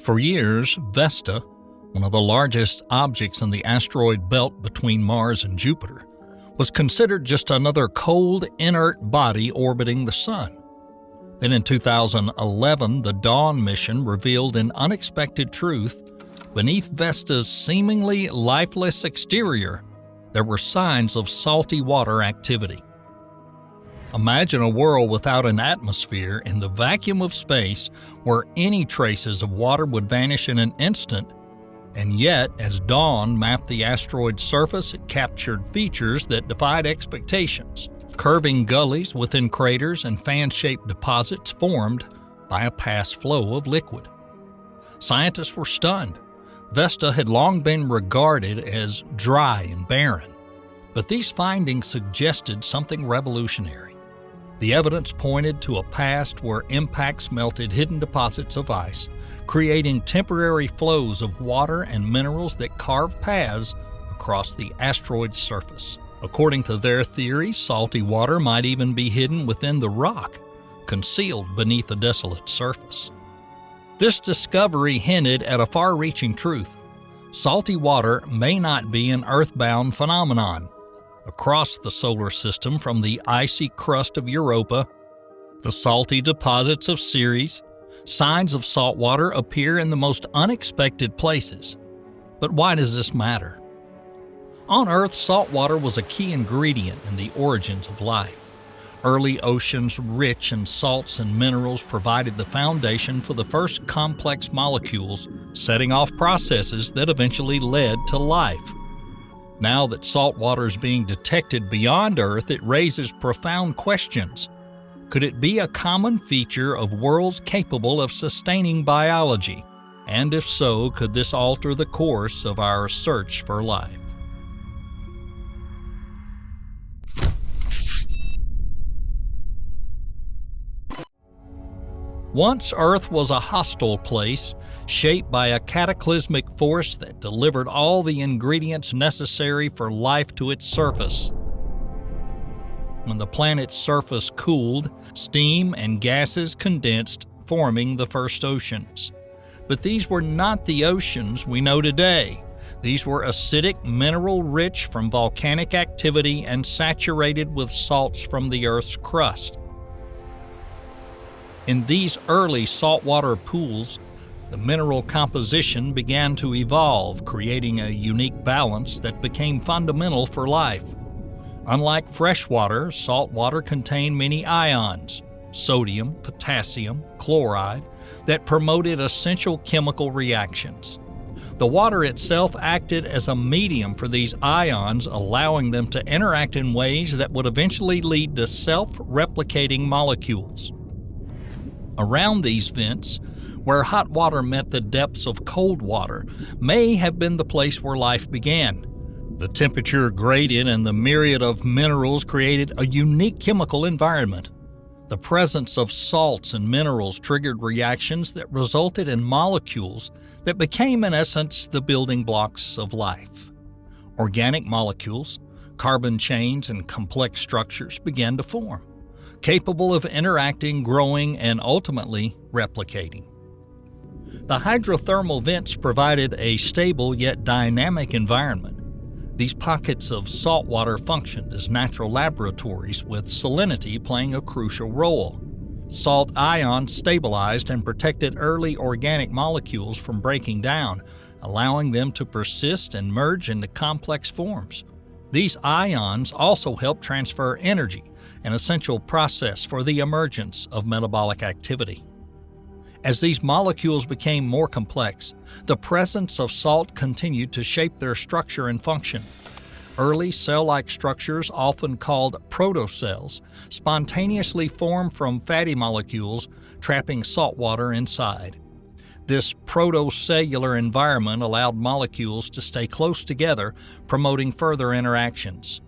For years, Vesta, one of the largest objects in the asteroid belt between Mars and Jupiter, was considered just another cold, inert body orbiting the Sun. Then in 2011, the Dawn mission revealed an unexpected truth. Beneath Vesta's seemingly lifeless exterior, there were signs of salty water activity. Imagine a world without an atmosphere in the vacuum of space where any traces of water would vanish in an instant. And yet, as Dawn mapped the asteroid's surface, it captured features that defied expectations. Curving gullies within craters and fan-shaped deposits formed by a past flow of liquid. Scientists were stunned. Vesta had long been regarded as dry and barren, but these findings suggested something revolutionary. The evidence pointed to a past where impacts melted hidden deposits of ice, creating temporary flows of water and minerals that carved paths across the asteroid's surface. According to their theory, salty water might even be hidden within the rock, concealed beneath a desolate surface. This discovery hinted at a far-reaching truth. Salty water may not be an earthbound phenomenon. Across the solar system, from the icy crust of Europa, the salty deposits of Ceres, signs of salt water appear in the most unexpected places. But why does this matter? On Earth, salt water was a key ingredient in the origins of life. Early oceans rich in salts and minerals provided the foundation for the first complex molecules, setting off processes that eventually led to life. Now that salt water is being detected beyond Earth, it raises profound questions. Could it be a common feature of worlds capable of sustaining biology? And if so, could this alter the course of our search for life? Once Earth was a hostile place, shaped by a cataclysmic force that delivered all the ingredients necessary for life to its surface. When the planet's surface cooled, steam and gases condensed, forming the first oceans. But these were not the oceans we know today. These were acidic, mineral-rich from volcanic activity and saturated with salts from the Earth's crust. In these early saltwater pools, the mineral composition began to evolve, creating a unique balance that became fundamental for life. Unlike freshwater, saltwater contained many ions, sodium, potassium, chloride, that promoted essential chemical reactions. The water itself acted as a medium for these ions, allowing them to interact in ways that would eventually lead to self-replicating molecules. Around these vents, where hot water met the depths of cold water, may have been the place where life began. The temperature gradient and the myriad of minerals created a unique chemical environment. The presence of salts and minerals triggered reactions that resulted in molecules that became, in essence, the building blocks of life. Organic molecules, carbon chains, and complex structures began to form, capable of interacting, growing, and ultimately replicating. The hydrothermal vents provided a stable yet dynamic environment. These pockets of salt water functioned as natural laboratories, with salinity playing a crucial role. Salt ions stabilized and protected early organic molecules from breaking down, allowing them to persist and merge into complex forms. These ions also help transfer energy, an essential process for the emergence of metabolic activity. As these molecules became more complex, the presence of salt continued to shape their structure and function. Early cell-like structures, often called protocells, spontaneously formed from fatty molecules, trapping salt water inside. This protocellular environment allowed molecules to stay close together, promoting further interactions.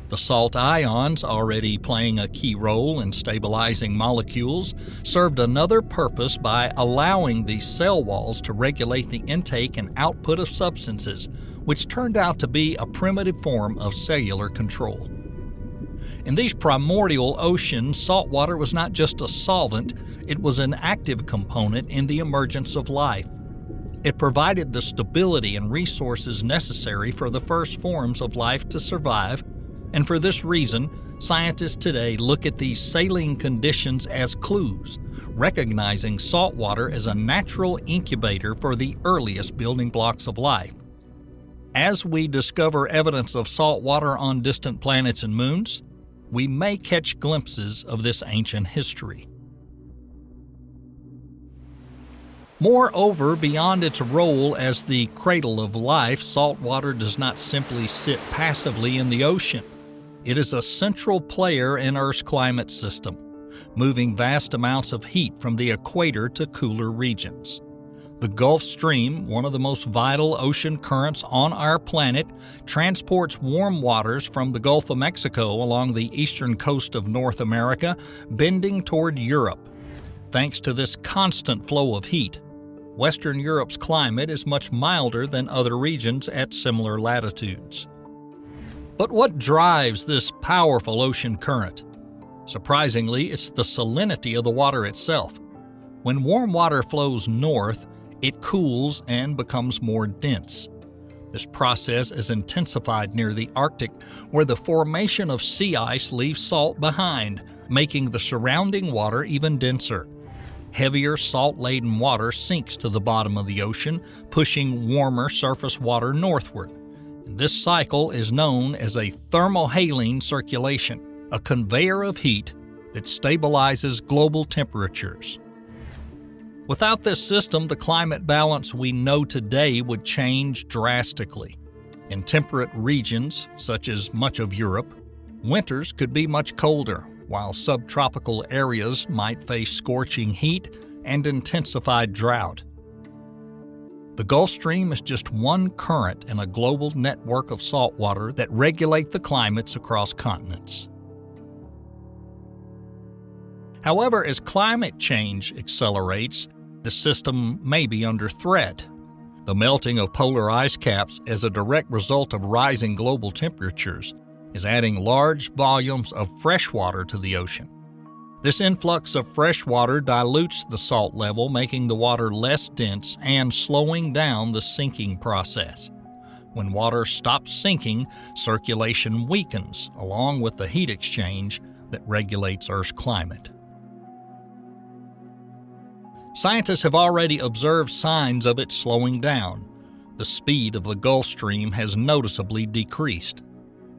The salt ions, already playing a key role in stabilizing molecules, served another purpose by allowing these cell walls to regulate the intake and output of substances, which turned out to be a primitive form of cellular control. In these primordial oceans, salt water was not just a solvent, it was an active component in the emergence of life. It provided the stability and resources necessary for the first forms of life to survive, and for this reason, scientists today look at these saline conditions as clues, recognizing saltwater as a natural incubator for the earliest building blocks of life. As we discover evidence of saltwater on distant planets and moons, we may catch glimpses of this ancient history. Moreover, beyond its role as the cradle of life, saltwater does not simply sit passively in the ocean. It is a central player in Earth's climate system, moving vast amounts of heat from the equator to cooler regions. The Gulf Stream, one of the most vital ocean currents on our planet, transports warm waters from the Gulf of Mexico along the eastern coast of North America, bending toward Europe. Thanks to this constant flow of heat, Western Europe's climate is much milder than other regions at similar latitudes. But what drives this powerful ocean current? Surprisingly, it's the salinity of the water itself. When warm water flows north, it cools and becomes more dense. This process is intensified near the Arctic, where the formation of sea ice leaves salt behind, making the surrounding water even denser. Heavier salt-laden water sinks to the bottom of the ocean, pushing warmer surface water northward. This cycle is known as a thermohaline circulation, a conveyor of heat that stabilizes global temperatures. Without this system, the climate balance we know today would change drastically. In temperate regions, such as much of Europe, winters could be much colder, while subtropical areas might face scorching heat and intensified drought. The Gulf Stream is just one current in a global network of saltwater that regulate the climates across continents. However, as climate change accelerates, the system may be under threat. The melting of polar ice caps as a direct result of rising global temperatures is adding large volumes of fresh water to the ocean. This influx of fresh water dilutes the salt level, making the water less dense and slowing down the sinking process. When water stops sinking, circulation weakens, along with the heat exchange that regulates Earth's climate. Scientists have already observed signs of it slowing down. The speed of the Gulf Stream has noticeably decreased.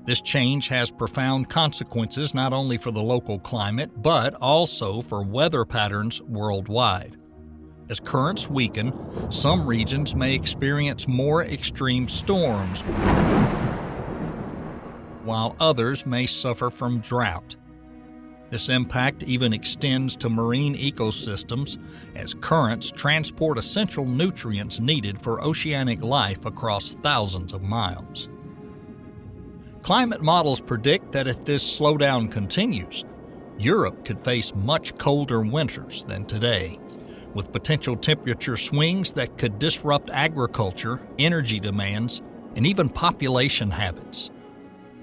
This change has profound consequences not only for the local climate, but also for weather patterns worldwide. As currents weaken, some regions may experience more extreme storms, while others may suffer from drought. This impact even extends to marine ecosystems as currents transport essential nutrients needed for oceanic life across thousands of miles. Climate models predict that if this slowdown continues, Europe could face much colder winters than today, with potential temperature swings that could disrupt agriculture, energy demands, and even population habits.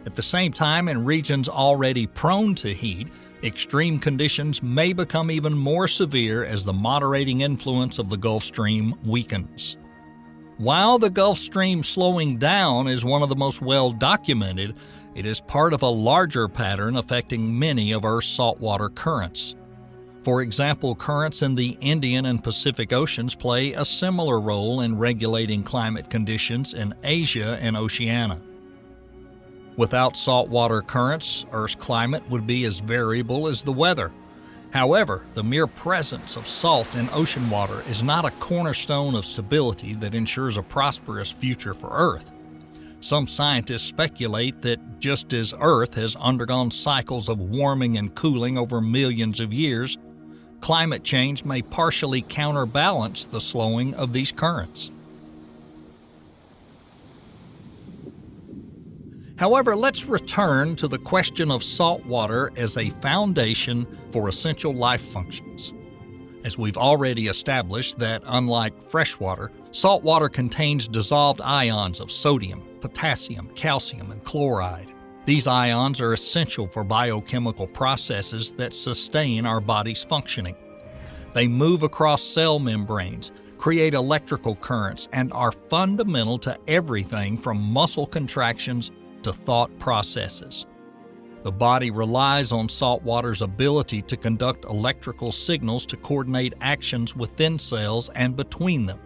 At the same time, in regions already prone to heat, extreme conditions may become even more severe as the moderating influence of the Gulf Stream weakens. While the Gulf Stream slowing down is one of the most well-documented, it is part of a larger pattern affecting many of Earth's saltwater currents. For example, currents in the Indian and Pacific Oceans play a similar role in regulating climate conditions in Asia and Oceania. Without saltwater currents, Earth's climate would be as variable as the weather. However, the mere presence of salt in ocean water is not a cornerstone of stability that ensures a prosperous future for Earth. Some scientists speculate that just as Earth has undergone cycles of warming and cooling over millions of years, climate change may partially counterbalance the slowing of these currents. However, let's return to the question of salt water as a foundation for essential life functions. As we've already established that, unlike fresh water, salt water contains dissolved ions of sodium, potassium, calcium, and chloride. These ions are essential for biochemical processes that sustain our body's functioning. They move across cell membranes, create electrical currents, and are fundamental to everything from muscle contractions to thought processes. The body relies on salt water's ability to conduct electrical signals to coordinate actions within cells and between them.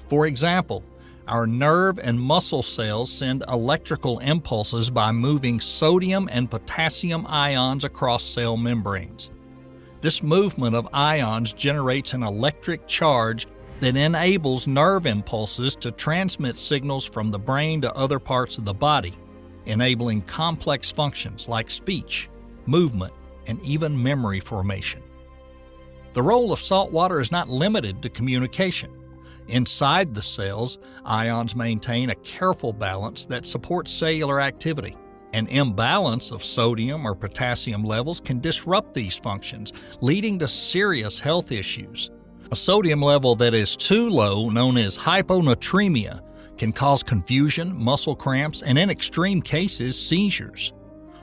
For example, our nerve and muscle cells send electrical impulses by moving sodium and potassium ions across cell membranes. This movement of ions generates an electric charge that enables nerve impulses to transmit signals from the brain to other parts of the body, enabling complex functions like speech, movement, and even memory formation. The role of salt water is not limited to communication. Inside the cells, ions maintain a careful balance that supports cellular activity. An imbalance of sodium or potassium levels can disrupt these functions, leading to serious health issues. A sodium level that is too low, known as hyponatremia, can cause confusion, muscle cramps, and in extreme cases, seizures.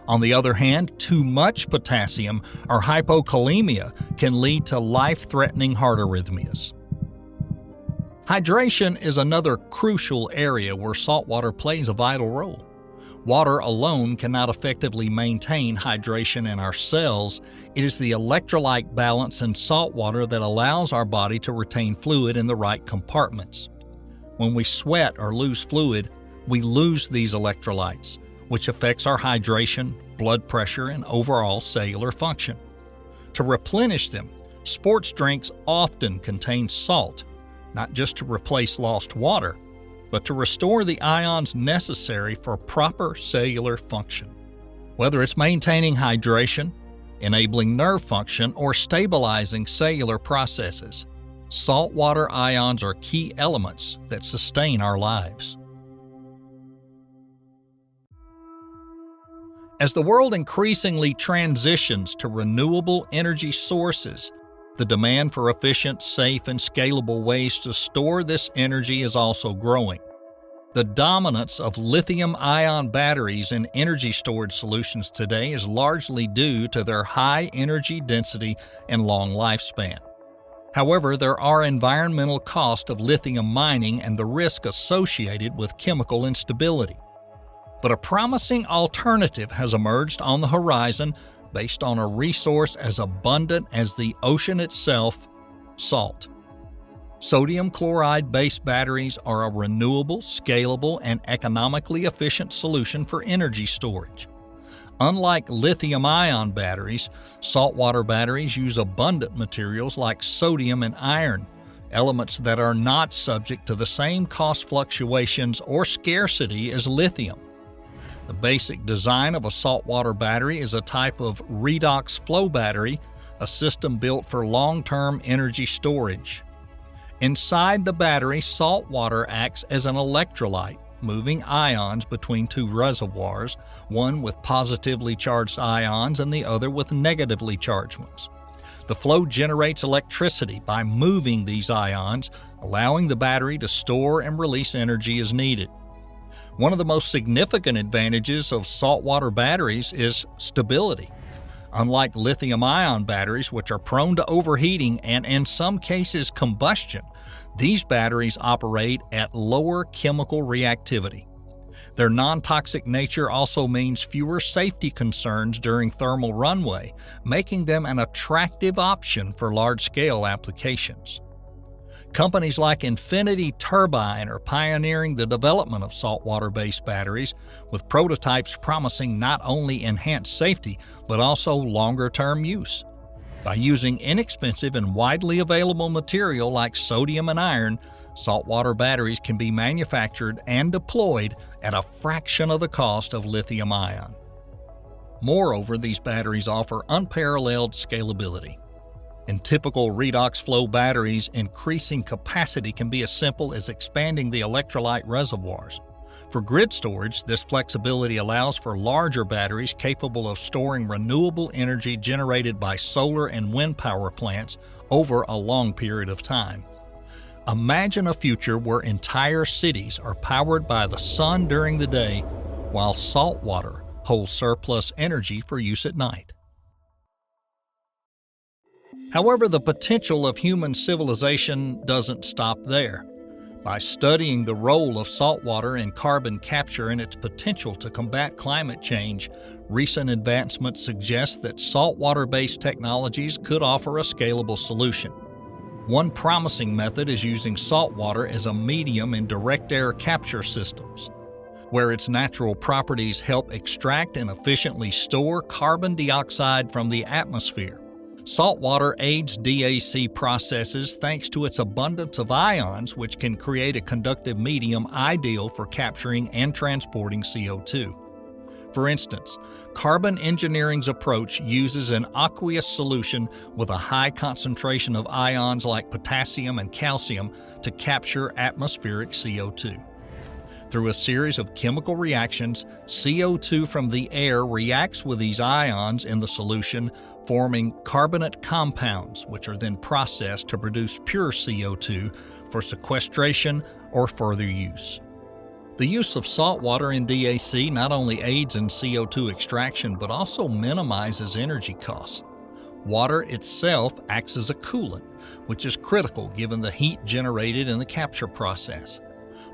On the other hand, too much potassium or hypokalemia can lead to life-threatening heart arrhythmias. Hydration is another crucial area where salt water plays a vital role. Water alone cannot effectively maintain hydration in our cells. It is the electrolyte balance in salt water that allows our body to retain fluid in the right compartments. When we sweat or lose fluid, we lose these electrolytes, which affects our hydration, blood pressure, and overall cellular function. To replenish them, sports drinks often contain salt, not just to replace lost water, but to restore the ions necessary for proper cellular function. Whether it's maintaining hydration, enabling nerve function, or stabilizing cellular processes, saltwater ions are key elements that sustain our lives. As the world increasingly transitions to renewable energy sources, the demand for efficient, safe, and scalable ways to store this energy is also growing. The dominance of lithium-ion batteries in energy storage solutions today is largely due to their high energy density and long lifespan. However, there are environmental costs of lithium mining and the risk associated with chemical instability. But a promising alternative has emerged on the horizon based on a resource as abundant as the ocean itself, salt. Sodium chloride-based batteries are a renewable, scalable, and economically efficient solution for energy storage. Unlike lithium-ion batteries, saltwater batteries use abundant materials like sodium and iron, elements that are not subject to the same cost fluctuations or scarcity as lithium. The basic design of a saltwater battery is a type of redox flow battery, a system built for long-term energy storage. Inside the battery, salt water acts as an electrolyte, moving ions between two reservoirs, one with positively charged ions and the other with negatively charged ones. The flow generates electricity by moving these ions, allowing the battery to store and release energy as needed. One of the most significant advantages of saltwater batteries is stability. Unlike lithium-ion batteries, which are prone to overheating and in some cases combustion, these batteries operate at lower chemical reactivity. Their non-toxic nature also means fewer safety concerns during thermal runaway, making them an attractive option for large-scale applications. Companies like Infinity Turbine are pioneering the development of saltwater-based batteries, with prototypes promising not only enhanced safety, but also longer-term use. By using inexpensive and widely available material like sodium and iron, saltwater batteries can be manufactured and deployed at a fraction of the cost of lithium-ion. Moreover, these batteries offer unparalleled scalability. In typical redox flow batteries, increasing capacity can be as simple as expanding the electrolyte reservoirs. For grid storage, this flexibility allows for larger batteries capable of storing renewable energy generated by solar and wind power plants over a long period of time. Imagine a future where entire cities are powered by the sun during the day, while salt water holds surplus energy for use at night. However, the potential of human civilization doesn't stop there. By studying the role of saltwater in carbon capture and its potential to combat climate change, recent advancements suggest that saltwater-based technologies could offer a scalable solution. One promising method is using saltwater as a medium in direct air capture systems, where its natural properties help extract and efficiently store carbon dioxide from the atmosphere. Saltwater aids DAC processes thanks to its abundance of ions, which can create a conductive medium ideal for capturing and transporting CO2. For instance, carbon engineering's approach uses an aqueous solution with a high concentration of ions like potassium and calcium to capture atmospheric CO2. Through a series of chemical reactions, CO2 from the air reacts with these ions in the solution, forming carbonate compounds, which are then processed to produce pure CO2 for sequestration or further use. The use of saltwater in DAC not only aids in CO2 extraction but also minimizes energy costs. Water itself acts as a coolant, which is critical given the heat generated in the capture process.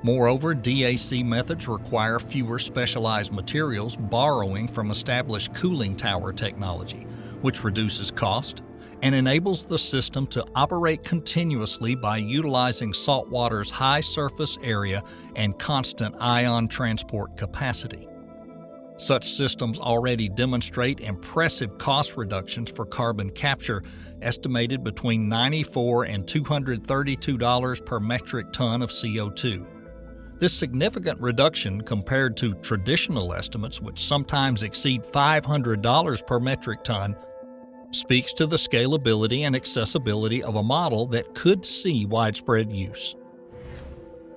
Moreover, DAC methods require fewer specialized materials, borrowing from established cooling tower technology, which reduces cost and enables the system to operate continuously by utilizing saltwater's high surface area and constant ion transport capacity. Such systems already demonstrate impressive cost reductions for carbon capture, estimated between $94 and $232 per metric ton of CO2. This significant reduction compared to traditional estimates, which sometimes exceed $500 per metric ton, speaks to the scalability and accessibility of a model that could see widespread use.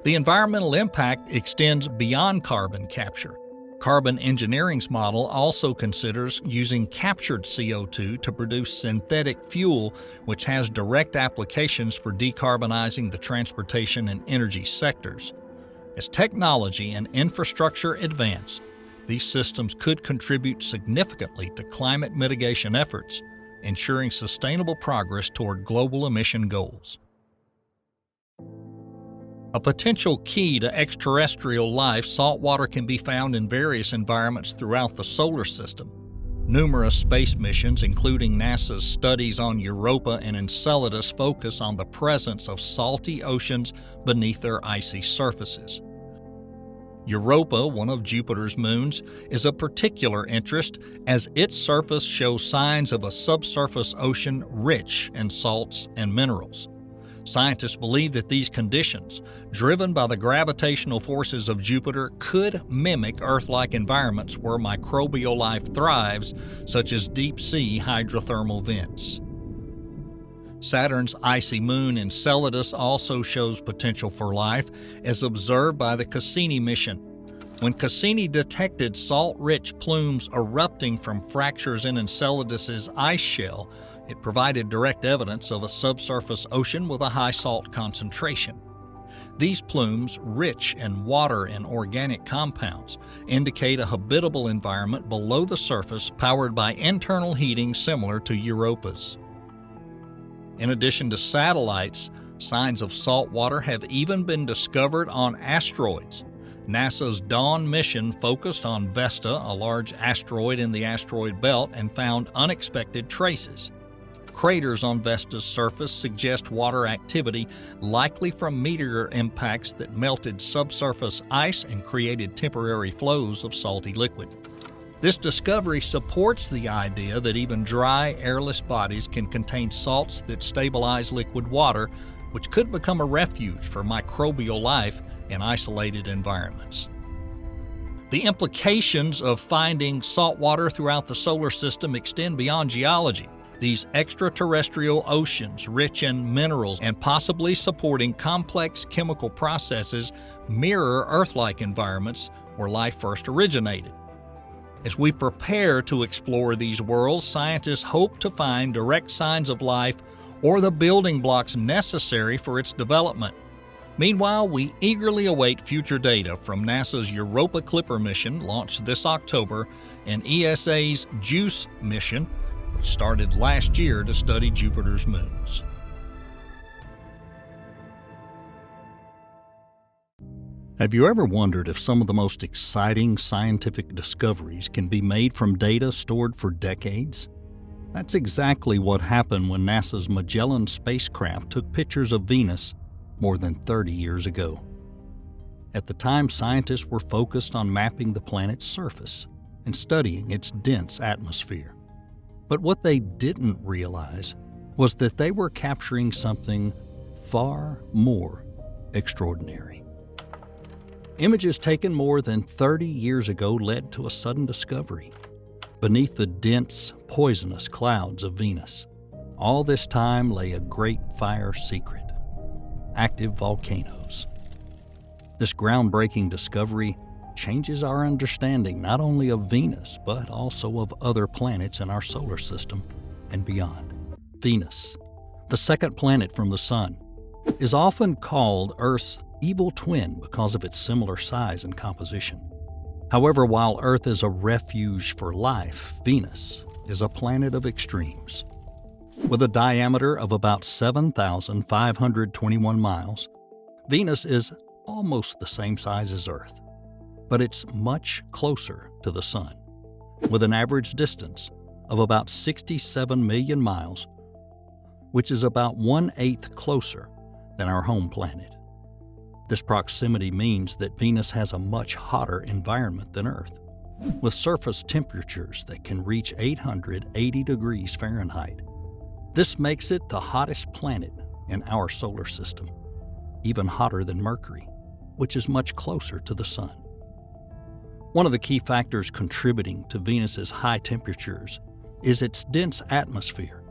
The environmental impact extends beyond carbon capture. Carbon engineering's model also considers using captured CO2 to produce synthetic fuel, which has direct applications for decarbonizing the transportation and energy sectors. As technology and infrastructure advance, these systems could contribute significantly to climate mitigation efforts, ensuring sustainable progress toward global emission goals. A potential key to extraterrestrial life, saltwater can be found in various environments throughout the solar system. Numerous space missions, including NASA's studies on Europa and Enceladus, focus on the presence of salty oceans beneath their icy surfaces. Europa, one of Jupiter's moons, is of particular interest as its surface shows signs of a subsurface ocean rich in salts and minerals. Scientists believe that these conditions, driven by the gravitational forces of Jupiter, could mimic Earth-like environments where microbial life thrives, such as deep-sea hydrothermal vents. Saturn's icy moon Enceladus also shows potential for life, as observed by the Cassini mission. When Cassini detected salt-rich plumes erupting from fractures in Enceladus's ice shell, it provided direct evidence of a subsurface ocean with a high salt concentration. These plumes, rich in water and organic compounds, indicate a habitable environment below the surface powered by internal heating similar to Europa's. In addition to satellites, signs of salt water have even been discovered on asteroids. NASA's Dawn mission focused on Vesta, a large asteroid in the asteroid belt, and found unexpected traces. Craters on Vesta's surface suggest water activity, likely from meteor impacts that melted subsurface ice and created temporary flows of salty liquid. This discovery supports the idea that even dry, airless bodies can contain salts that stabilize liquid water, which could become a refuge for microbial life in isolated environments. The implications of finding salt water throughout the solar system extend beyond geology. These extraterrestrial oceans, rich in minerals and possibly supporting complex chemical processes, mirror Earth-like environments where life first originated. As we prepare to explore these worlds, scientists hope to find direct signs of life or the building blocks necessary for its development. Meanwhile, we eagerly await future data from NASA's Europa Clipper mission, launched this October, and ESA's JUICE mission, which started last year to study Jupiter's moons. Have you ever wondered if some of the most exciting scientific discoveries can be made from data stored for decades? That's exactly what happened when NASA's Magellan spacecraft took pictures of Venus more than 30 years ago. At the time, scientists were focused on mapping the planet's surface and studying its dense atmosphere. But what they didn't realize was that they were capturing something far more extraordinary. Images taken more than 30 years ago led to a sudden discovery. Beneath the dense, poisonous clouds of Venus, all this time lay a great fire secret: active volcanoes. This groundbreaking discovery changes our understanding not only of Venus, but also of other planets in our solar system and beyond. Venus, the second planet from the Sun, is often called Earth's evil twin because of its similar size and composition. However, while Earth is a refuge for life, Venus is a planet of extremes. With a diameter of about 7,521 miles, Venus is almost the same size as Earth, but it's much closer to the Sun, with an average distance of about 67 million miles, which is about 1/8 closer than our home planet. This proximity means that Venus has a much hotter environment than Earth, with surface temperatures that can reach 880 degrees Fahrenheit. This makes it the hottest planet in our solar system, even hotter than Mercury, which is much closer to the Sun. One of the key factors contributing to Venus's high temperatures is its dense atmosphere,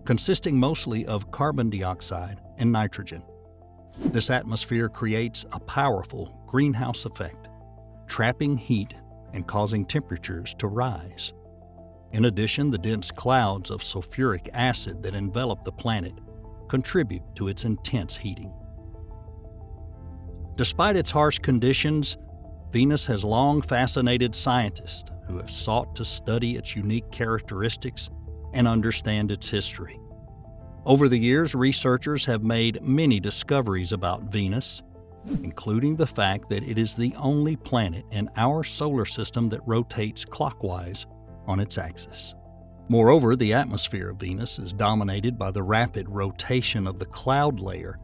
consisting mostly of carbon dioxide and nitrogen. This atmosphere creates a powerful greenhouse effect, trapping heat and causing temperatures to rise. In addition, the dense clouds of sulfuric acid that envelop the planet contribute to its intense heating. Despite its harsh conditions, Venus has long fascinated scientists who have sought to study its unique characteristics and understand its history. Over the years, researchers have made many discoveries about Venus, including the fact that it is the only planet in our solar system that rotates clockwise on its axis. Moreover, the atmosphere of Venus is dominated by the rapid rotation of the cloud layer,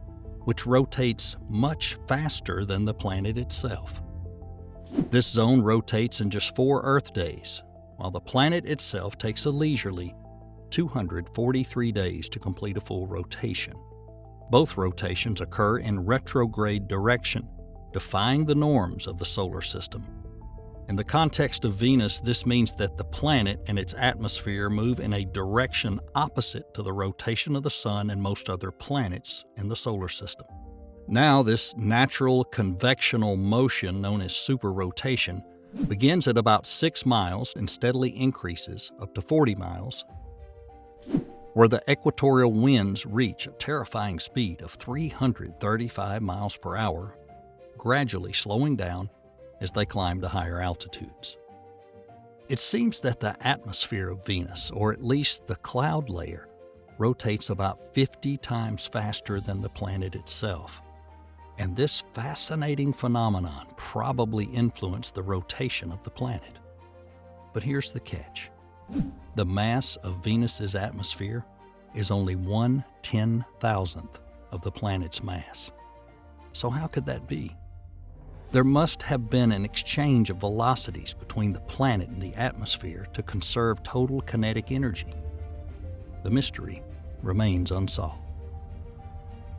which rotates much faster than the planet itself. This zone rotates in just 4 Earth days, while the planet itself takes a leisurely 243 days to complete a full rotation. Both rotations occur in retrograde direction, defying the norms of the solar system. In the context of Venus, this means that the planet and its atmosphere move in a direction opposite to the rotation of the Sun and most other planets in the solar system. Now, this natural convectional motion, known as superrotation, begins at about 6 miles and steadily increases up to 40 miles, where the equatorial winds reach a terrifying speed of 335 miles per hour, gradually slowing down as they climb to higher altitudes. It seems that the atmosphere of Venus, or at least the cloud layer, rotates about 50 times faster than the planet itself. And this fascinating phenomenon probably influenced the rotation of the planet. But here's the catch. The mass of Venus's atmosphere is only 1/10,000th of the planet's mass. So how could that be? There must have been an exchange of velocities between the planet and the atmosphere to conserve total kinetic energy. The mystery remains unsolved.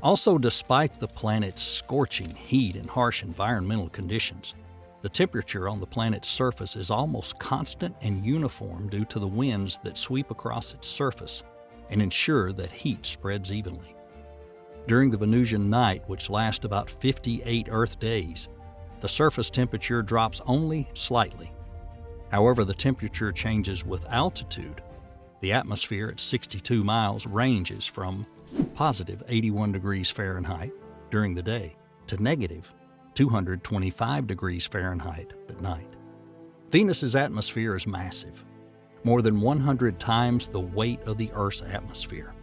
Also, despite the planet's scorching heat and harsh environmental conditions, the temperature on the planet's surface is almost constant and uniform due to the winds that sweep across its surface and ensure that heat spreads evenly. During the Venusian night, which lasts about 58 Earth days, the surface temperature drops only slightly. However, the temperature changes with altitude. The atmosphere at 62 miles ranges from positive 81 degrees Fahrenheit during the day to negative 225 degrees Fahrenheit at night. Venus's atmosphere is massive, more than 100 times the weight of the Earth's atmosphere.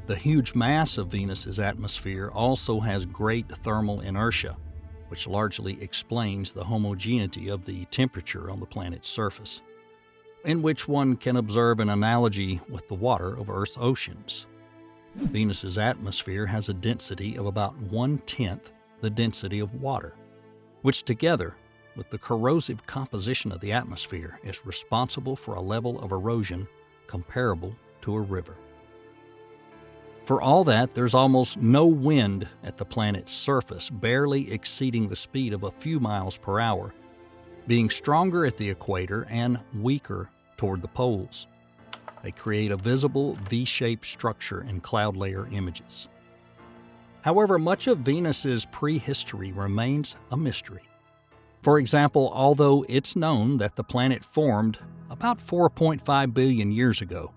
The huge mass of Venus's atmosphere also has great thermal inertia, which largely explains the homogeneity of the temperature on the planet's surface, in which one can observe an analogy with the water of Earth's oceans. Venus's atmosphere has a density of about 1/10 the density of water, which together with the corrosive composition of the atmosphere is responsible for a level of erosion comparable to a river. For all that, there's almost no wind at the planet's surface, barely exceeding the speed of a few miles per hour, being stronger at the equator and weaker toward the poles. They create a visible V-shaped structure in cloud layer images. However, much of Venus's prehistory remains a mystery. For example, although it's known that the planet formed about 4.5 billion years ago,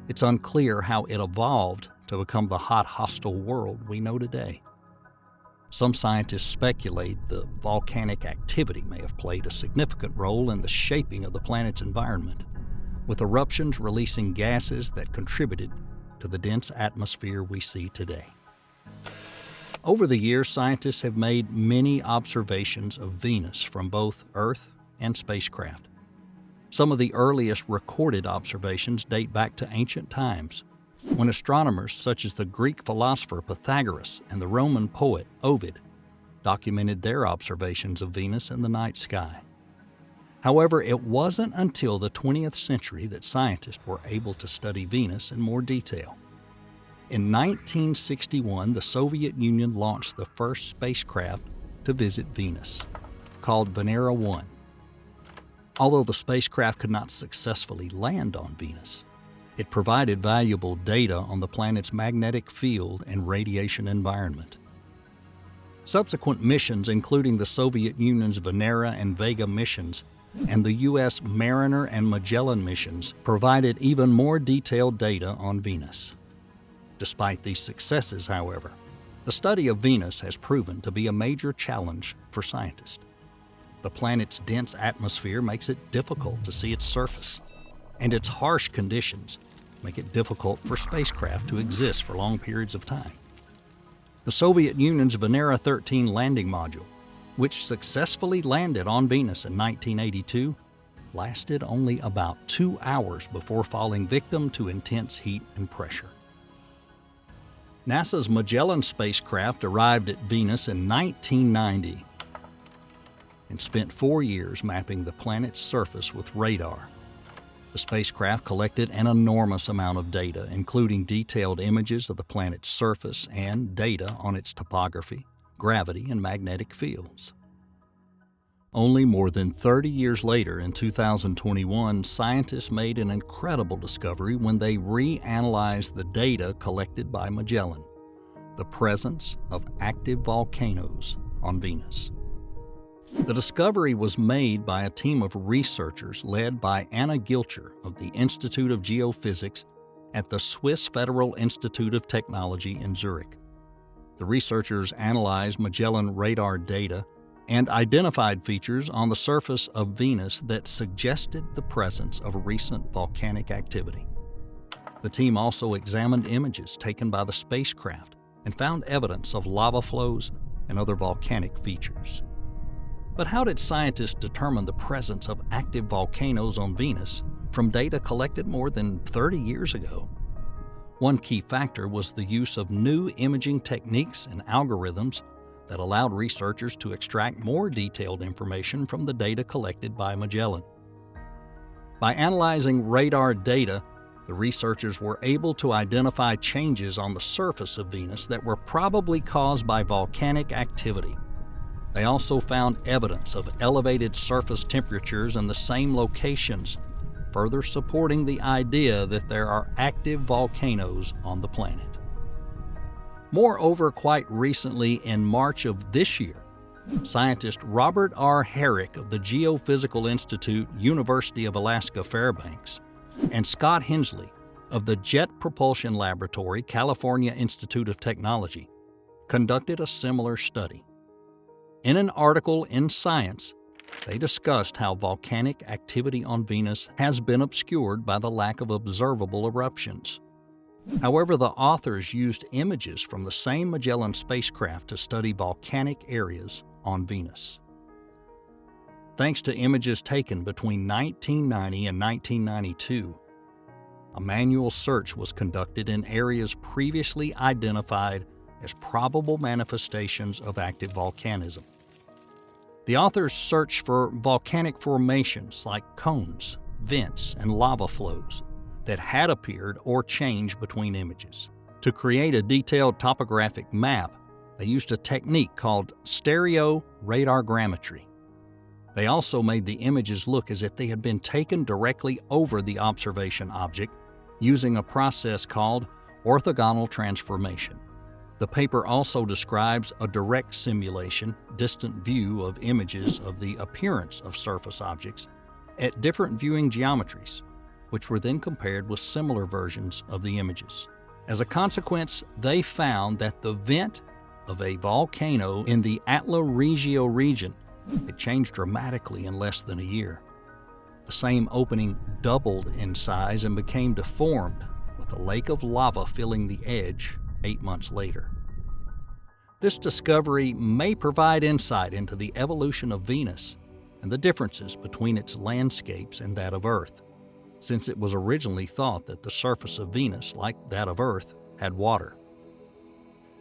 it's unclear how it evolved to become the hot, hostile world we know today. Some scientists speculate the volcanic activity may have played a significant role in the shaping of the planet's environment, with eruptions releasing gases that contributed to the dense atmosphere we see today. Over the years, scientists have made many observations of Venus from both Earth and spacecraft. Some of the earliest recorded observations date back to ancient times, when astronomers such as the Greek philosopher Pythagoras and the Roman poet Ovid documented their observations of Venus in the night sky. However, it wasn't until the 20th century that scientists were able to study Venus in more detail. In 1961, the Soviet Union launched the first spacecraft to visit Venus, called Venera 1. Although the spacecraft could not successfully land on Venus, it provided valuable data on the planet's magnetic field and radiation environment. Subsequent missions, including the Soviet Union's Venera and Vega missions and the U.S. Mariner and Magellan missions, provided even more detailed data on Venus. Despite these successes, however, the study of Venus has proven to be a major challenge for scientists. The planet's dense atmosphere makes it difficult to see its surface, and its harsh conditions make it difficult for spacecraft to exist for long periods of time. The Soviet Union's Venera 13 landing module, which successfully landed on Venus in 1982, lasted only about 2 hours before falling victim to intense heat and pressure. NASA's Magellan spacecraft arrived at Venus in 1990 and spent 4 years mapping the planet's surface with radar. The spacecraft collected an enormous amount of data, including detailed images of the planet's surface and data on its topography, gravity, and magnetic fields. Only more than 30 years later, in 2021, scientists made an incredible discovery when they reanalyzed the data collected by Magellan: the presence of active volcanoes on Venus. The discovery was made by a team of researchers led by Anna Gilcher of the Institute of Geophysics at the Swiss Federal Institute of Technology in Zurich. The researchers analyzed Magellan radar data and identified features on the surface of Venus that suggested the presence of recent volcanic activity. The team also examined images taken by the spacecraft and found evidence of lava flows and other volcanic features. But how did scientists determine the presence of active volcanoes on Venus from data collected more than 30 years ago? One key factor was the use of new imaging techniques and algorithms that allowed researchers to extract more detailed information from the data collected by Magellan. By analyzing radar data, the researchers were able to identify changes on the surface of Venus that were probably caused by volcanic activity. They also found evidence of elevated surface temperatures in the same locations, further supporting the idea that there are active volcanoes on the planet. Moreover, quite recently, in March of this year, scientist Robert R. Herrick of the Geophysical Institute, University of Alaska Fairbanks, and Scott Hensley of the Jet Propulsion Laboratory, California Institute of Technology, conducted a similar study. In an article in Science, They discussed how volcanic activity on Venus has been obscured by the lack of observable eruptions. However, the authors used images from the same Magellan spacecraft to study volcanic areas on Venus. Thanks to images taken between 1990 and 1992, a manual search was conducted in areas previously identified as probable manifestations of active volcanism. The authors searched for volcanic formations like cones, vents, and lava flows that had appeared or changed between images. To create a detailed topographic map, they used a technique called stereoradargrammetry. They also made the images look as if they had been taken directly over the observation object using a process called orthogonal transformation. The paper also describes a direct simulation, distant view of images of the appearance of surface objects at different viewing geometries, which were then compared with similar versions of the images. As a consequence, they found that the vent of a volcano in the Atla Regio region had changed dramatically in less than a year. The same opening doubled in size and became deformed, with a lake of lava filling the edge 8 months later. This discovery may provide insight into the evolution of Venus and the differences between its landscapes and that of Earth, since it was originally thought that the surface of Venus, like that of Earth, had water.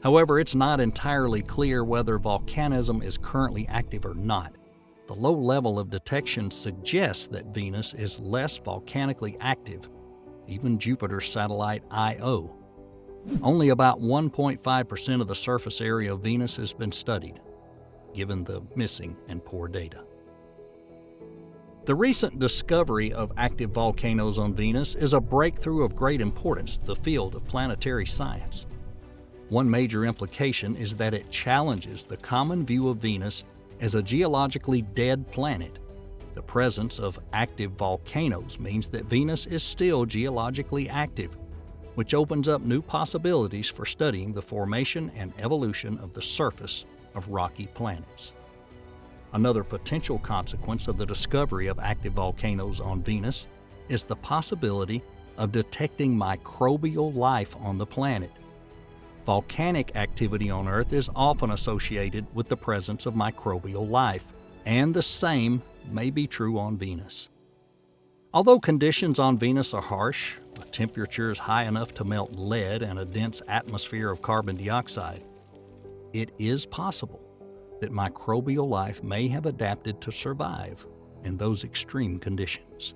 However, it's not entirely clear whether volcanism is currently active or not. The low level of detection suggests that Venus is less volcanically active, even Jupiter's satellite Io. Only about 1.5% of the surface area of Venus has been studied, given the missing and poor data. The recent discovery of active volcanoes on Venus is a breakthrough of great importance to the field of planetary science. One major implication is that it challenges the common view of Venus as a geologically dead planet. The presence of active volcanoes means that Venus is still geologically active, which opens up new possibilities for studying the formation and evolution of the surface of rocky planets. Another potential consequence of the discovery of active volcanoes on Venus is the possibility of detecting microbial life on the planet. Volcanic activity on Earth is often associated with the presence of microbial life, and the same may be true on Venus. Although conditions on Venus are harsh, with temperatures high enough to melt lead and a dense atmosphere of carbon dioxide, it is possible that microbial life may have adapted to survive in those extreme conditions.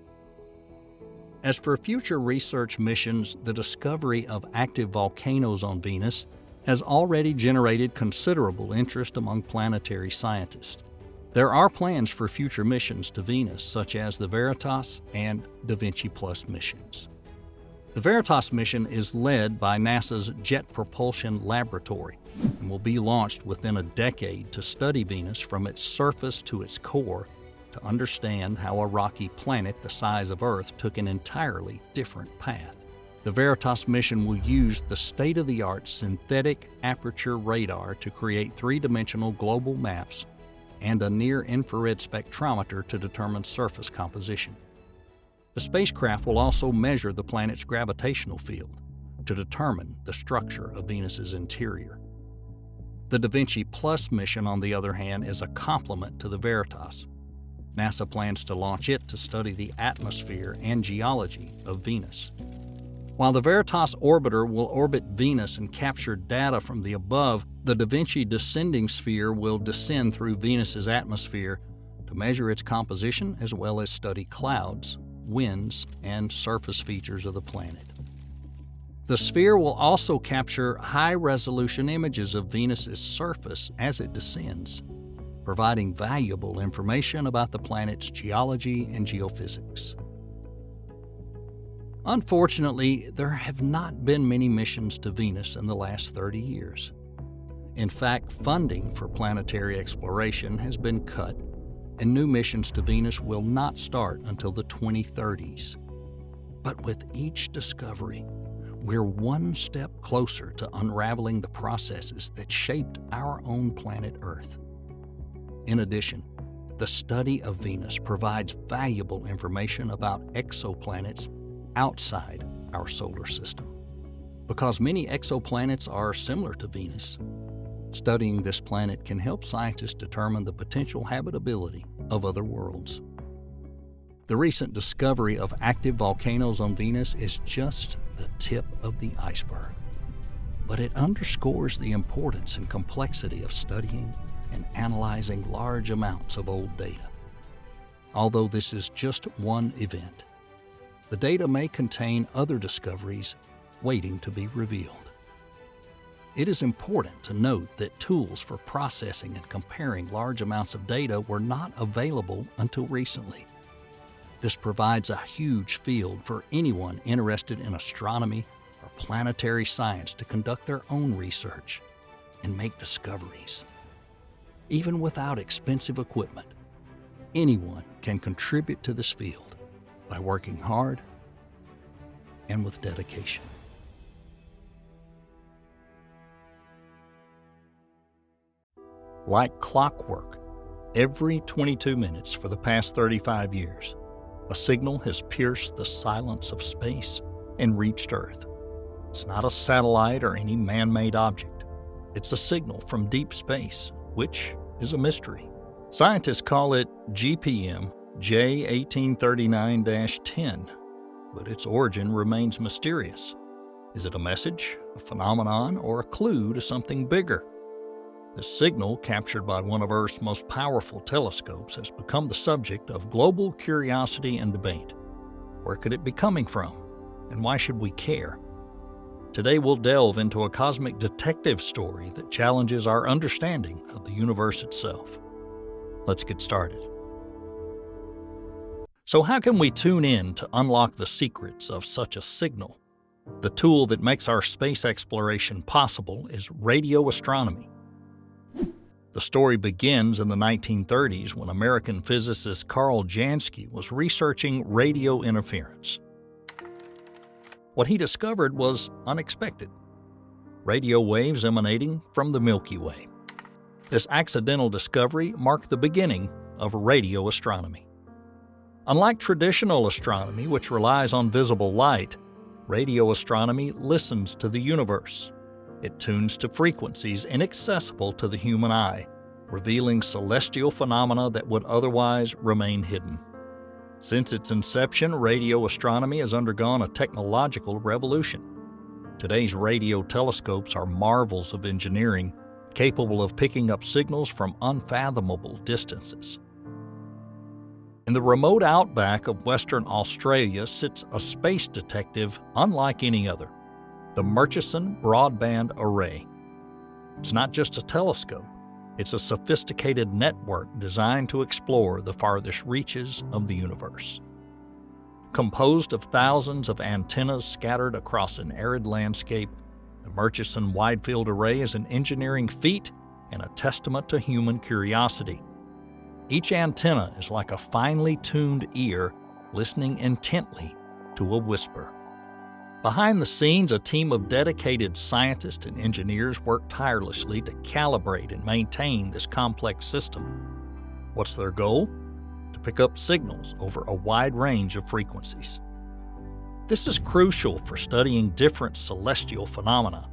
As for future research missions, the discovery of active volcanoes on Venus has already generated considerable interest among planetary scientists. There are plans for future missions to Venus, such as the Veritas and Da Vinci Plus missions. The Veritas mission is led by NASA's Jet Propulsion Laboratory and will be launched within a decade to study Venus from its surface to its core to understand how a rocky planet the size of Earth took an entirely different path. The Veritas mission will use the state-of-the-art synthetic aperture radar to create three-dimensional global maps and a near-infrared spectrometer to determine surface composition. The spacecraft will also measure the planet's gravitational field to determine the structure of Venus's interior. The Da Vinci Plus mission, on the other hand, is a complement to the Veritas. NASA plans to launch it to study the atmosphere and geology of Venus. While the Veritas orbiter will orbit Venus and capture data from the above, the Da Vinci descending sphere will descend through Venus's atmosphere to measure its composition as well as study clouds, winds, and surface features of the planet. The sphere will also capture high-resolution images of Venus's surface as it descends, providing valuable information about the planet's geology and geophysics. Unfortunately, there have not been many missions to Venus in the last 30 years. In fact, funding for planetary exploration has been cut, and new missions to Venus will not start until the 2030s. But with each discovery, we're one step closer to unraveling the processes that shaped our own planet Earth. In addition, The study of Venus provides valuable information about exoplanets outside our solar system. Because many exoplanets are similar to Venus, studying this planet can help scientists determine the potential habitability of other worlds. The recent discovery of active volcanoes on Venus is just the tip of the iceberg, but it underscores the importance and complexity of studying and analyzing large amounts of old data. Although this is just one event, the data may contain other discoveries waiting to be revealed. It is important to note that tools for processing and comparing large amounts of data were not available until recently. This provides a huge field for anyone interested in astronomy or planetary science to conduct their own research and make discoveries. Even without expensive equipment, anyone can contribute to this field by working hard and with dedication. Like clockwork, every 22 minutes for the past 35 years, a signal has pierced the silence of space and reached Earth. It's not a satellite or any man-made object. It's a signal from deep space, which is a mystery. Scientists call it GPM J1839-10, but its origin remains mysterious. Is it a message, a phenomenon, or a clue to something bigger? The signal, captured by one of Earth's most powerful telescopes, has become the subject of global curiosity and debate. Where could it be coming from, and why should we care? Today we'll delve into a cosmic detective story that challenges our understanding of the universe itself. Let's get started. So how can we tune in to unlock the secrets of such a signal? The tool that makes our space exploration possible is radio astronomy. The story begins in the 1930s when American physicist Carl Jansky was researching radio interference. What he discovered was unexpected: radio waves emanating from the Milky Way. This accidental discovery marked the beginning of radio astronomy. Unlike traditional astronomy, which relies on visible light, radio astronomy listens to the universe. It tunes to frequencies inaccessible to the human eye, revealing celestial phenomena that would otherwise remain hidden. Since its inception, radio astronomy has undergone a technological revolution. Today's radio telescopes are marvels of engineering, capable of picking up signals from unfathomable distances. In the remote outback of Western Australia sits a space detective unlike any other: the Murchison Broadband Array. It's not just a telescope, it's a sophisticated network designed to explore the farthest reaches of the universe. Composed of thousands of antennas scattered across an arid landscape, the Murchison Widefield Array is an engineering feat and a testament to human curiosity. Each antenna is like a finely tuned ear listening intently to a whisper. Behind the scenes, a team of dedicated scientists and engineers work tirelessly to calibrate and maintain this complex system. What's their goal? To pick up signals over a wide range of frequencies. This is crucial for studying different celestial phenomena,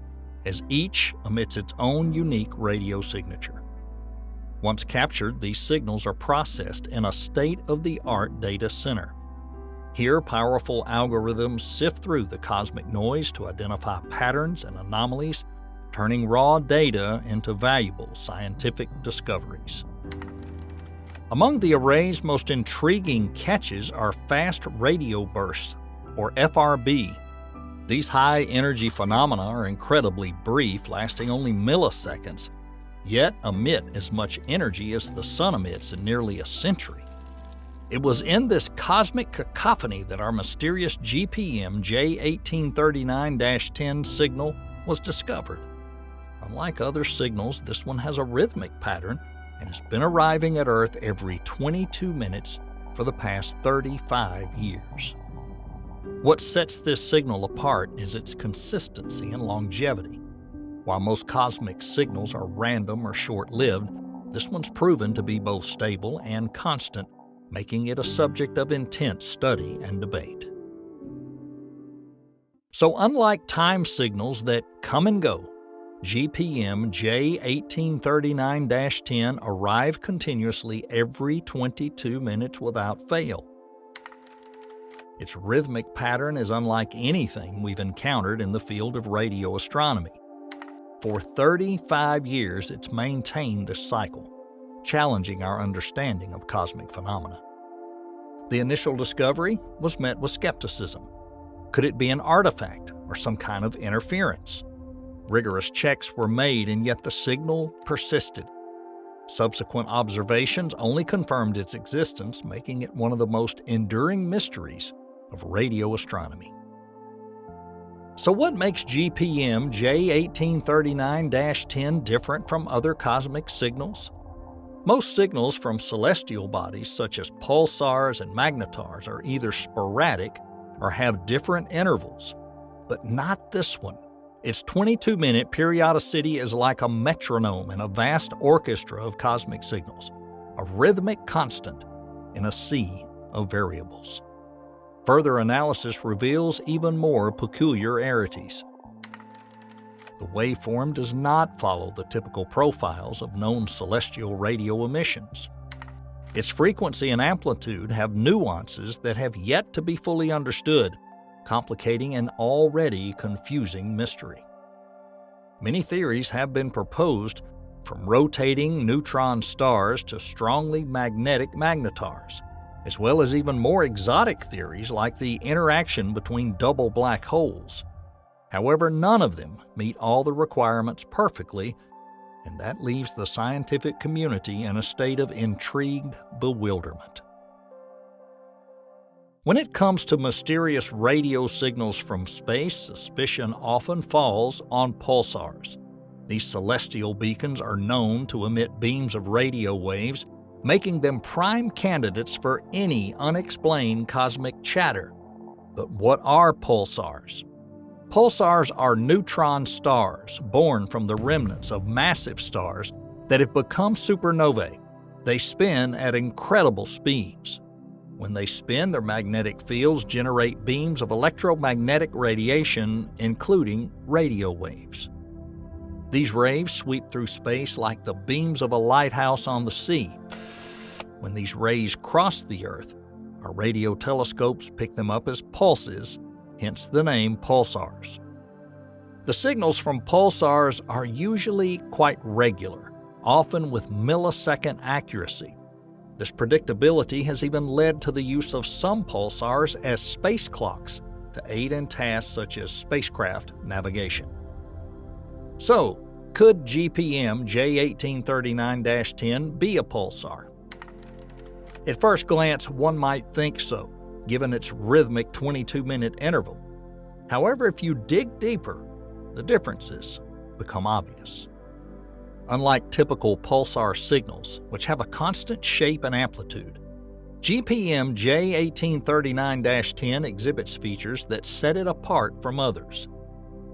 as each emits its own unique radio signature. Once captured, these signals are processed in a state-of-the-art data center. Here, powerful algorithms sift through the cosmic noise to identify patterns and anomalies, turning raw data into valuable scientific discoveries. Among the array's most intriguing catches are fast radio bursts, or FRB. These high-energy phenomena are incredibly brief, lasting only milliseconds, yet emit as much energy as the sun emits in nearly a century. It was in this cosmic cacophony that our mysterious GPM J1839-10 signal was discovered. Unlike other signals, this one has a rhythmic pattern and has been arriving at Earth every 22 minutes for the past 35 years. What sets this signal apart is its consistency and longevity. While most cosmic signals are random or short-lived, This one's proven to be both stable and constant, making it a subject of intense study and debate. So unlike time signals that come and go, GPM J1839-10 arrive continuously every 22 minutes without fail. Its rhythmic pattern is unlike anything we've encountered in the field of radio astronomy. For 35 years, it's maintained this cycle, challenging our understanding of cosmic phenomena. The initial discovery was met with skepticism. Could it be an artifact or some kind of interference? Rigorous checks were made, and yet the signal persisted. Subsequent observations only confirmed its existence, making it one of the most enduring mysteries of radio astronomy. So what makes GPM J1839-10 different from other cosmic signals? Most signals from celestial bodies such as pulsars and magnetars are either sporadic or have different intervals, but not this one. Its 22-minute periodicity is like a metronome in a vast orchestra of cosmic signals, a rhythmic constant in a sea of variables. Further analysis reveals even more peculiarities. The waveform does not follow the typical profiles of known celestial radio emissions. Its frequency and amplitude have nuances that have yet to be fully understood, complicating an already confusing mystery. Many theories have been proposed, from rotating neutron stars to strongly magnetic magnetars, as well as even more exotic theories like the interaction between double black holes. However, none of them meet all the requirements perfectly, and that leaves the scientific community in a state of intrigued bewilderment. When it comes to mysterious radio signals from space, suspicion often falls on pulsars. These celestial beacons are known to emit beams of radio waves, making them prime candidates for any unexplained cosmic chatter. But what are pulsars? Pulsars are neutron stars born from the remnants of massive stars that have become supernovae. They spin at incredible speeds. When they spin, their magnetic fields generate beams of electromagnetic radiation, including radio waves. These rays sweep through space like the beams of a lighthouse on the sea. When these rays cross the Earth, our radio telescopes pick them up as pulses, hence the name pulsars. The signals from pulsars are usually quite regular, often with millisecond accuracy. This predictability has even led to the use of some pulsars as space clocks to aid in tasks such as spacecraft navigation. So, could GPM J1839-10 be a pulsar? At first glance, one might think so, given its rhythmic 22-minute interval. However, if you dig deeper, the differences become obvious. Unlike typical pulsar signals, which have a constant shape and amplitude, GPM J1839-10 exhibits features that set it apart from others.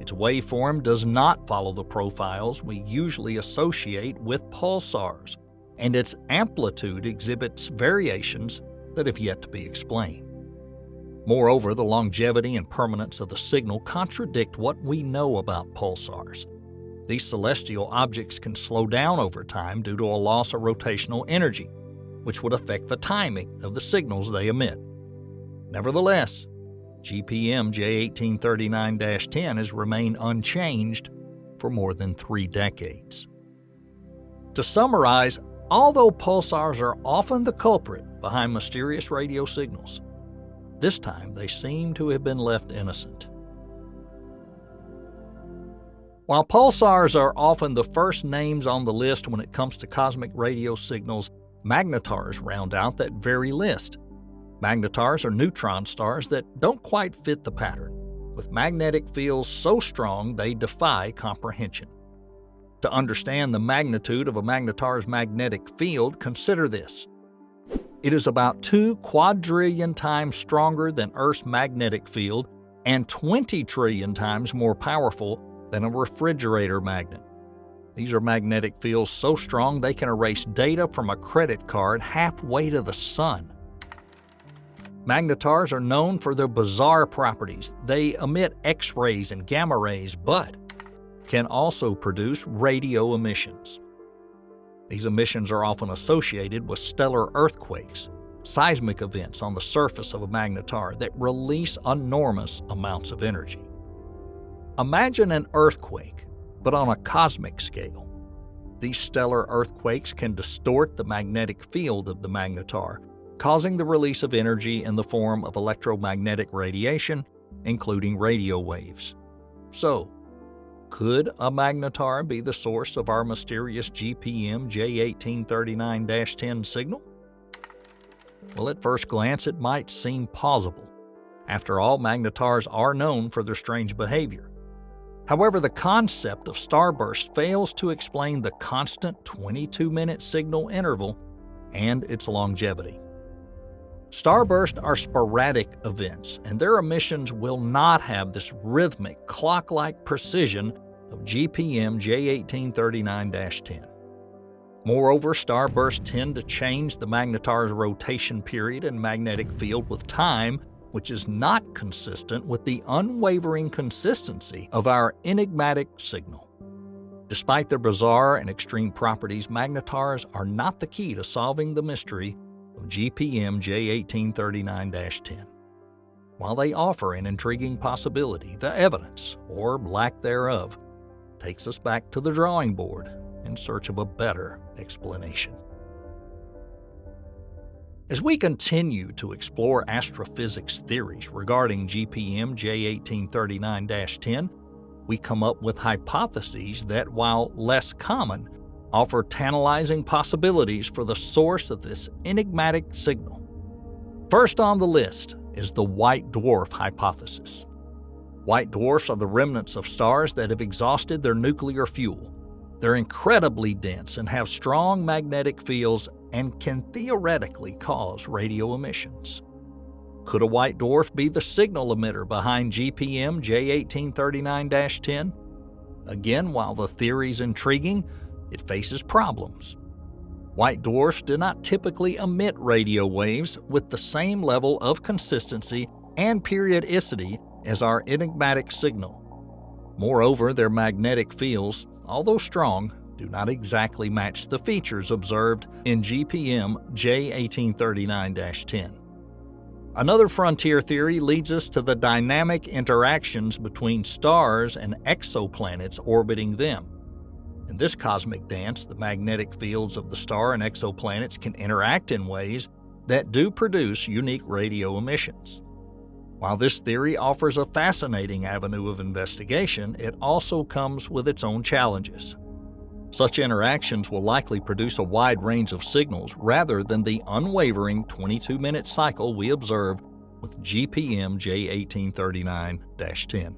Its waveform does not follow the profiles we usually associate with pulsars, and its amplitude exhibits variations that have yet to be explained. Moreover, the longevity and permanence of the signal contradict what we know about pulsars. These celestial objects can slow down over time due to a loss of rotational energy, which would affect the timing of the signals they emit. Nevertheless, GPM J1839-10 has remained unchanged for more than 3 decades. To summarize, although pulsars are often the culprit behind mysterious radio signals, this time they seem to have been left innocent. While pulsars are often the first names on the list when it comes to cosmic radio signals, magnetars round out that very list. Magnetars are neutron stars that don't quite fit the pattern, with magnetic fields so strong they defy comprehension. To understand the magnitude of a magnetar's magnetic field, consider this. It is about 2 quadrillion times stronger than Earth's magnetic field and 20 trillion times more powerful than a refrigerator magnet. These are magnetic fields so strong they can erase data from a credit card halfway to the sun. Magnetars are known for their bizarre properties. They emit X-rays and gamma rays, but can also produce radio emissions. These emissions are often associated with stellar earthquakes, seismic events on the surface of a magnetar that release enormous amounts of energy. Imagine an earthquake, but on a cosmic scale. These stellar earthquakes can distort the magnetic field of the magnetar, causing the release of energy in the form of electromagnetic radiation, including radio waves. So, could a magnetar be the source of our mysterious GPM J1839-10 signal? Well, at first glance, it might seem plausible. After all, magnetars are known for their strange behavior. However, the concept of starburst fails to explain the constant 22-minute signal interval and its longevity. Starbursts are sporadic events, and their emissions will not have this rhythmic, clock-like precision of GPM J1839-10. Moreover, starbursts tend to change the magnetar's rotation period and magnetic field with time, which is not consistent with the unwavering consistency of our enigmatic signal. Despite their bizarre and extreme properties, magnetars are not the key to solving the mystery of GPM J1839-10. While they offer an intriguing possibility, the evidence, or lack thereof, takes us back to the drawing board in search of a better explanation. As we continue to explore astrophysics theories regarding GPM J1839-10, we come up with hypotheses that, while less common, offer tantalizing possibilities for the source of this enigmatic signal. First on the list is the white dwarf hypothesis. White dwarfs are the remnants of stars that have exhausted their nuclear fuel. They're incredibly dense and have strong magnetic fields and can theoretically cause radio emissions. Could a white dwarf be the signal emitter behind GPM J1839-10? Again, while the theory's intriguing, it faces problems. White dwarfs do not typically emit radio waves with the same level of consistency and periodicity as our enigmatic signal. Moreover, their magnetic fields, although strong, do not exactly match the features observed in GPM J1839-10. Another frontier theory leads us to the dynamic interactions between stars and exoplanets orbiting them. In this cosmic dance, the magnetic fields of the star and exoplanets can interact in ways that do produce unique radio emissions. While this theory offers a fascinating avenue of investigation, it also comes with its own challenges. Such interactions will likely produce a wide range of signals rather than the unwavering 22-minute cycle we observe with GPM J1839-10.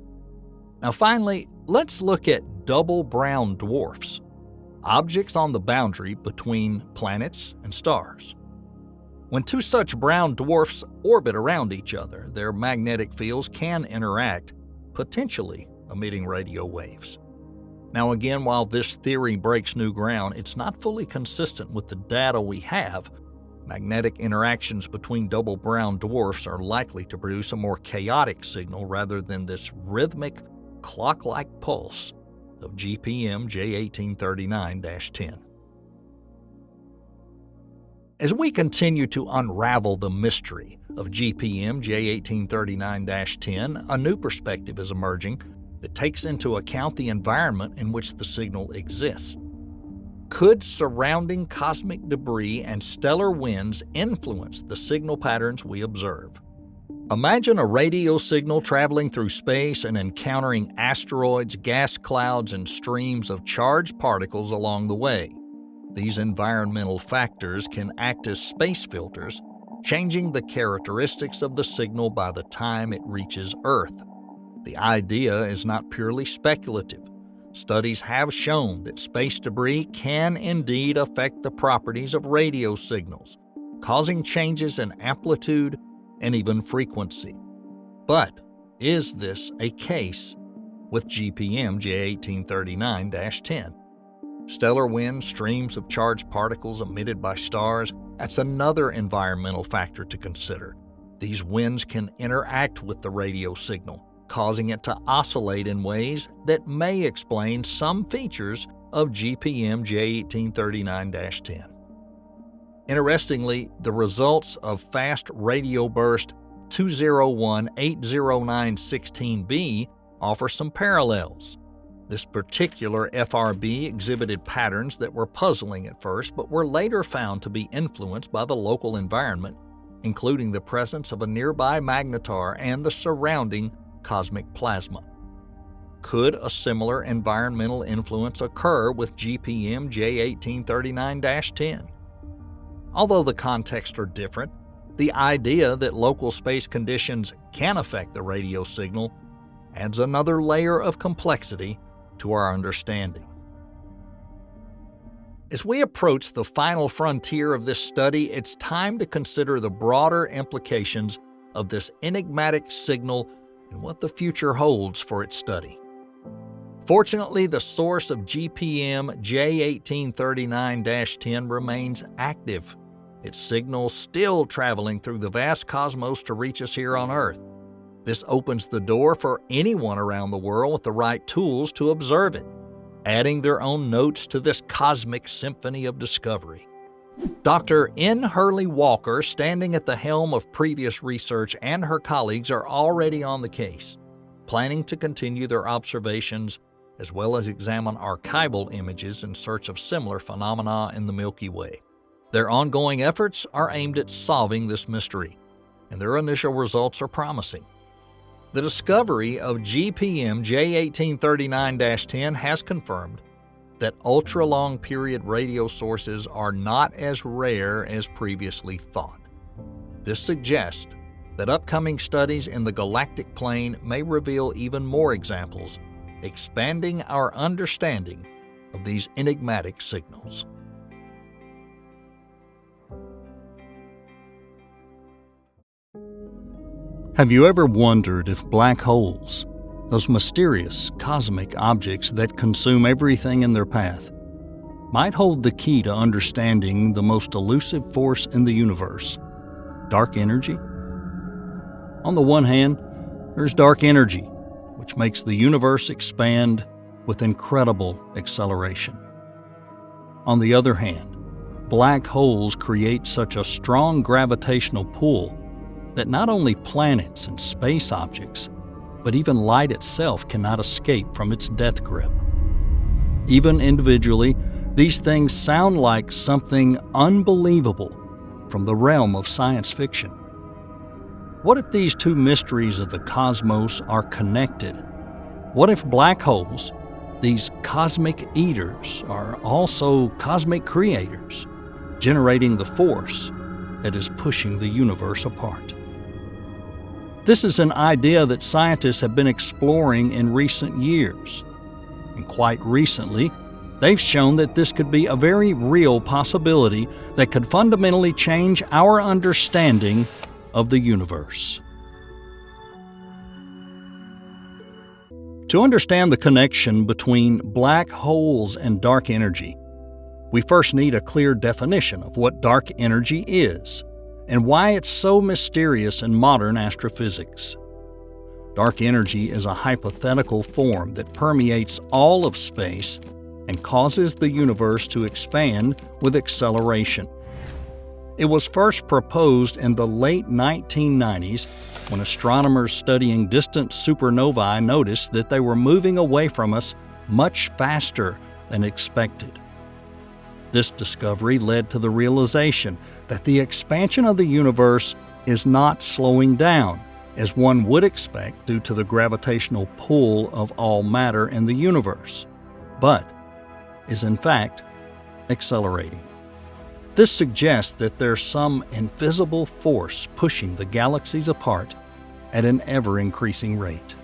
Now finally, let's look at double brown dwarfs, objects on the boundary between planets and stars. When two such brown dwarfs orbit around each other, their magnetic fields can interact, potentially emitting radio waves. Now again, while this theory breaks new ground, it's not fully consistent with the data we have. Magnetic interactions between double brown dwarfs are likely to produce a more chaotic signal rather than this rhythmic, clock-like pulse of GPM J1839-10. As we continue to unravel the mystery of GPM J1839-10, a new perspective is emerging that takes into account the environment in which the signal exists. Could surrounding cosmic debris and stellar winds influence the signal patterns we observe? Imagine a radio signal traveling through space and encountering asteroids, gas clouds, and streams of charged particles along the way. These environmental factors can act as space filters, changing the characteristics of the signal by the time it reaches Earth. The idea is not purely speculative. Studies have shown that space debris can indeed affect the properties of radio signals, causing changes in amplitude and even frequency. But is this a case with GPM J1839-10? Stellar winds, streams of charged particles emitted by stars, that's another environmental factor to consider. These winds can interact with the radio signal, causing it to oscillate in ways that may explain some features of GPM J1839-10. Interestingly, the results of fast radio burst 201-809-16b offer some parallels. This particular FRB exhibited patterns that were puzzling at first, but were later found to be influenced by the local environment, including the presence of a nearby magnetar and the surrounding cosmic plasma. Could a similar environmental influence occur with GPM J1839-10? Although the contexts are different, the idea that local space conditions can affect the radio signal adds another layer of complexity to our understanding. As we approach the final frontier of this study, it's time to consider the broader implications of this enigmatic signal and what the future holds for its study. Fortunately, the source of GPM J1839-10 remains active, its signal still traveling through the vast cosmos to reach us here on Earth. This opens the door for anyone around the world with the right tools to observe it, adding their own notes to this cosmic symphony of discovery. Dr. N. Hurley Walker, standing at the helm of previous research, and her colleagues are already on the case, planning to continue their observations as well as examine archival images in search of similar phenomena in the Milky Way. Their ongoing efforts are aimed at solving this mystery, and their initial results are promising. The discovery of GPM J1839-10 has confirmed that ultra-long period radio sources are not as rare as previously thought. This suggests that upcoming studies in the galactic plane may reveal even more examples, expanding our understanding of these enigmatic signals. Have you ever wondered if black holes, those mysterious cosmic objects that consume everything in their path, might hold the key to understanding the most elusive force in the universe, dark energy? On the one hand, there's dark energy, which makes the universe expand with incredible acceleration. On the other hand, black holes create such a strong gravitational pull that not only planets and space objects, but even light itself cannot escape from its death grip. Even individually, these things sound like something unbelievable from the realm of science fiction. What if these two mysteries of the cosmos are connected? What if black holes, these cosmic eaters, are also cosmic creators, generating the force that is pushing the universe apart? This is an idea that scientists have been exploring in recent years. And quite recently, they've shown that this could be a very real possibility that could fundamentally change our understanding of the universe. To understand the connection between black holes and dark energy, we first need a clear definition of what dark energy is and why it's so mysterious in modern astrophysics. Dark energy is a hypothetical form that permeates all of space and causes the universe to expand with acceleration. It was first proposed in the late 1990s when astronomers studying distant supernovae noticed that they were moving away from us much faster than expected. This discovery led to the realization that the expansion of the universe is not slowing down, as one would expect due to the gravitational pull of all matter in the universe, but is in fact accelerating. This suggests that there's some invisible force pushing the galaxies apart at an ever-increasing rate.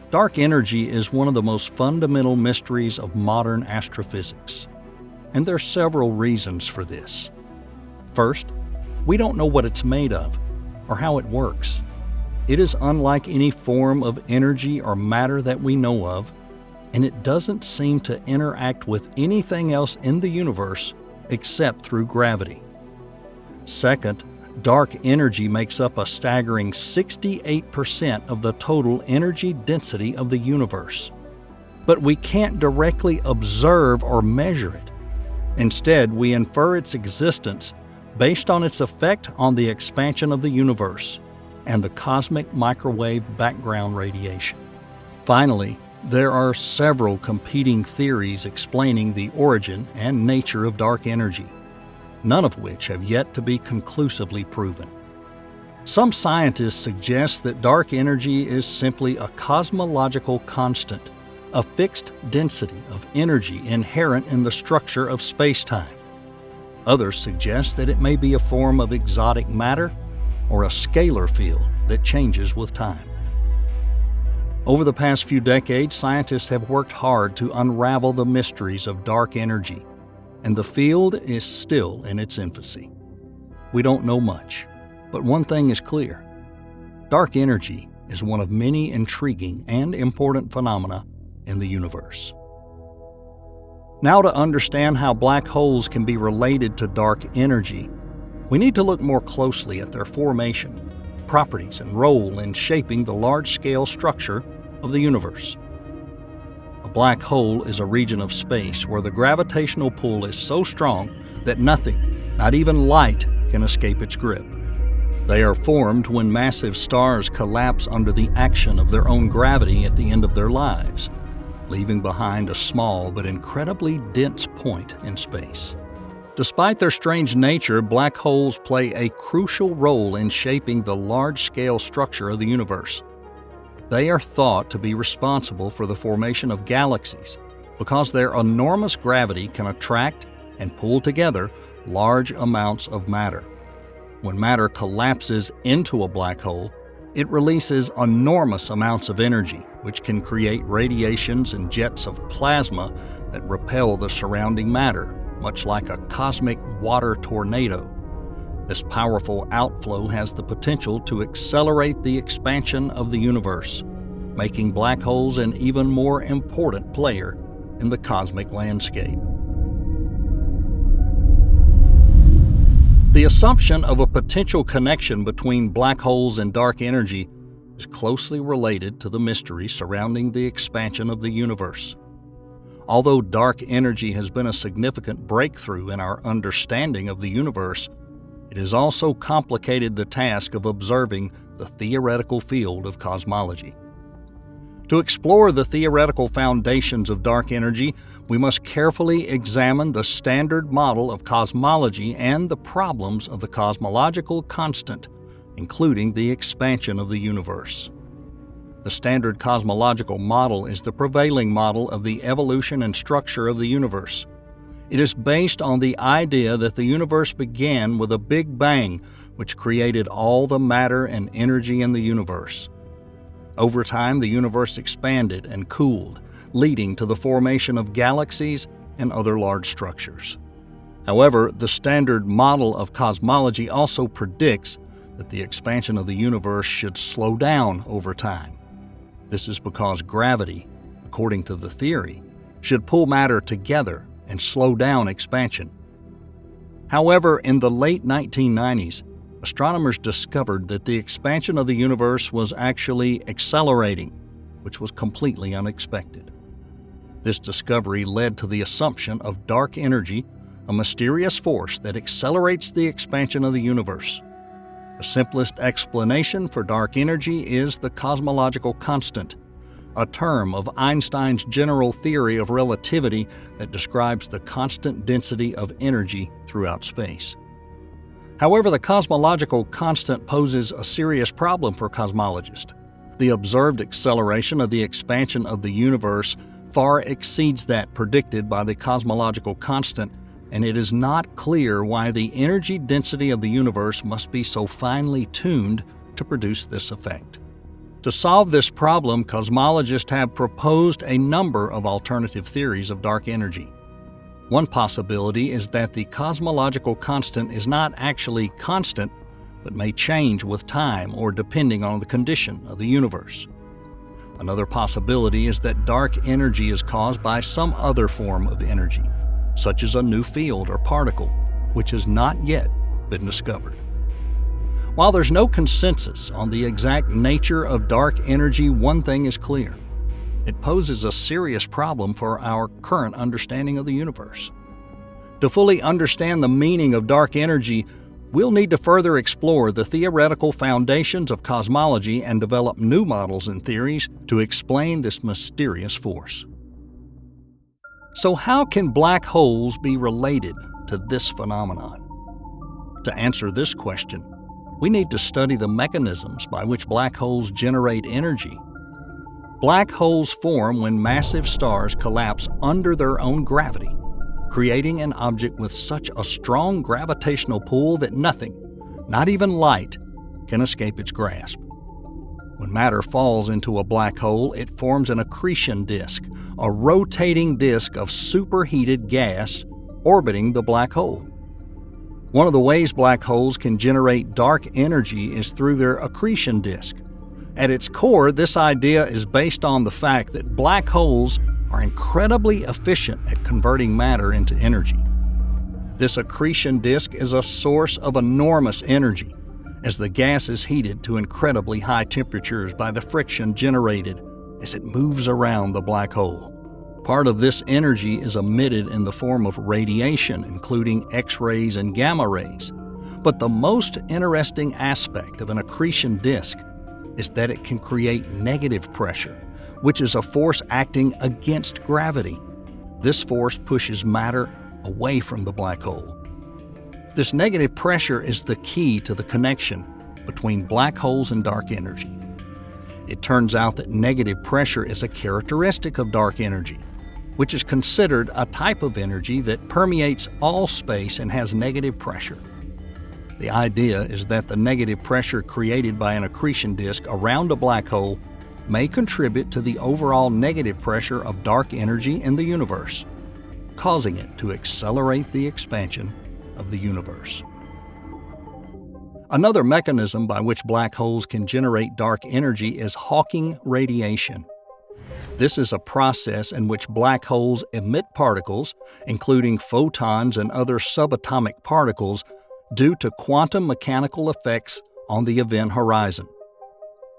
Dark energy is one of the most fundamental mysteries of modern astrophysics, and there are several reasons for this. First, we don't know what it's made of or how it works. It is unlike any form of energy or matter that we know of, and it doesn't seem to interact with anything else in the universe except through gravity. Second, dark energy makes up a staggering 68% of the total energy density of the universe. But we can't directly observe or measure it. Instead, we infer its existence based on its effect on the expansion of the universe and the cosmic microwave background radiation. Finally, there are several competing theories explaining the origin and nature of dark energy, none of which have yet to be conclusively proven. Some scientists suggest that dark energy is simply a cosmological constant, a fixed density of energy inherent in the structure of space-time. Others suggest that it may be a form of exotic matter or a scalar field that changes with time. Over the past few decades, scientists have worked hard to unravel the mysteries of dark energy, and the field is still in its infancy. We don't know much, but one thing is clear. Dark energy is one of many intriguing and important phenomena in the universe. Now, to understand how black holes can be related to dark energy, we need to look more closely at their formation, properties, and role in shaping the large-scale structure of the universe. A black hole is a region of space where the gravitational pull is so strong that nothing, not even light, can escape its grip. They are formed when massive stars collapse under the action of their own gravity at the end of their lives, leaving behind a small but incredibly dense point in space. Despite their strange nature, black holes play a crucial role in shaping the large-scale structure of the universe. They are thought to be responsible for the formation of galaxies because their enormous gravity can attract and pull together large amounts of matter. When matter collapses into a black hole, it releases enormous amounts of energy, which can create radiations and jets of plasma that repel the surrounding matter, much like a cosmic water tornado. This powerful outflow has the potential to accelerate the expansion of the universe, making black holes an even more important player in the cosmic landscape. The assumption of a potential connection between black holes and dark energy is closely related to the mystery surrounding the expansion of the universe. Although dark energy has been a significant breakthrough in our understanding of the universe, it has also complicated the task of observing the theoretical field of cosmology. To explore the theoretical foundations of dark energy, we must carefully examine the standard model of cosmology and the problems of the cosmological constant, including the expansion of the universe. The standard cosmological model is the prevailing model of the evolution and structure of the universe. It is based on the idea that the universe began with a Big Bang, which created all the matter and energy in the universe. Over time, the universe expanded and cooled, leading to the formation of galaxies and other large structures. However, the standard model of cosmology also predicts that the expansion of the universe should slow down over time. This is because gravity, according to the theory, should pull matter together and slow down expansion. However, in the late 1990s, astronomers discovered that the expansion of the universe was actually accelerating, which was completely unexpected. This discovery led to the assumption of dark energy, a mysterious force that accelerates the expansion of the universe. The simplest explanation for dark energy is the cosmological constant, a term of Einstein's general theory of relativity that describes the constant density of energy throughout space. However, the cosmological constant poses a serious problem for cosmologists. The observed acceleration of the expansion of the universe far exceeds that predicted by the cosmological constant, and it is not clear why the energy density of the universe must be so finely tuned to produce this effect. To solve this problem, cosmologists have proposed a number of alternative theories of dark energy. One possibility is that the cosmological constant is not actually constant, but may change with time or depending on the condition of the universe. Another possibility is that dark energy is caused by some other form of energy, such as a new field or particle, which has not yet been discovered. While there's no consensus on the exact nature of dark energy, one thing is clear. It poses a serious problem for our current understanding of the universe. To fully understand the meaning of dark energy, we'll need to further explore the theoretical foundations of cosmology and develop new models and theories to explain this mysterious force. So how can black holes be related to this phenomenon? To answer this question, we need to study the mechanisms by which black holes generate energy. Black holes form when massive stars collapse under their own gravity, creating an object with such a strong gravitational pull that nothing, not even light, can escape its grasp. When matter falls into a black hole, it forms an accretion disk, a rotating disk of superheated gas orbiting the black hole. One of the ways black holes can generate dark energy is through their accretion disk. At its core, this idea is based on the fact that black holes are incredibly efficient at converting matter into energy. This accretion disk is a source of enormous energy, as the gas is heated to incredibly high temperatures by the friction generated as it moves around the black hole. Part of this energy is emitted in the form of radiation, including X-rays and gamma rays. But the most interesting aspect of an accretion disk is that it can create negative pressure, which is a force acting against gravity. This force pushes matter away from the black hole. This negative pressure is the key to the connection between black holes and dark energy. It turns out that negative pressure is a characteristic of dark energy, which is considered a type of energy that permeates all space and has negative pressure. The idea is that the negative pressure created by an accretion disk around a black hole may contribute to the overall negative pressure of dark energy in the universe, causing it to accelerate the expansion of the universe. Another mechanism by which black holes can generate dark energy is Hawking radiation. This is a process in which black holes emit particles, including photons and other subatomic particles, due to quantum mechanical effects on the event horizon.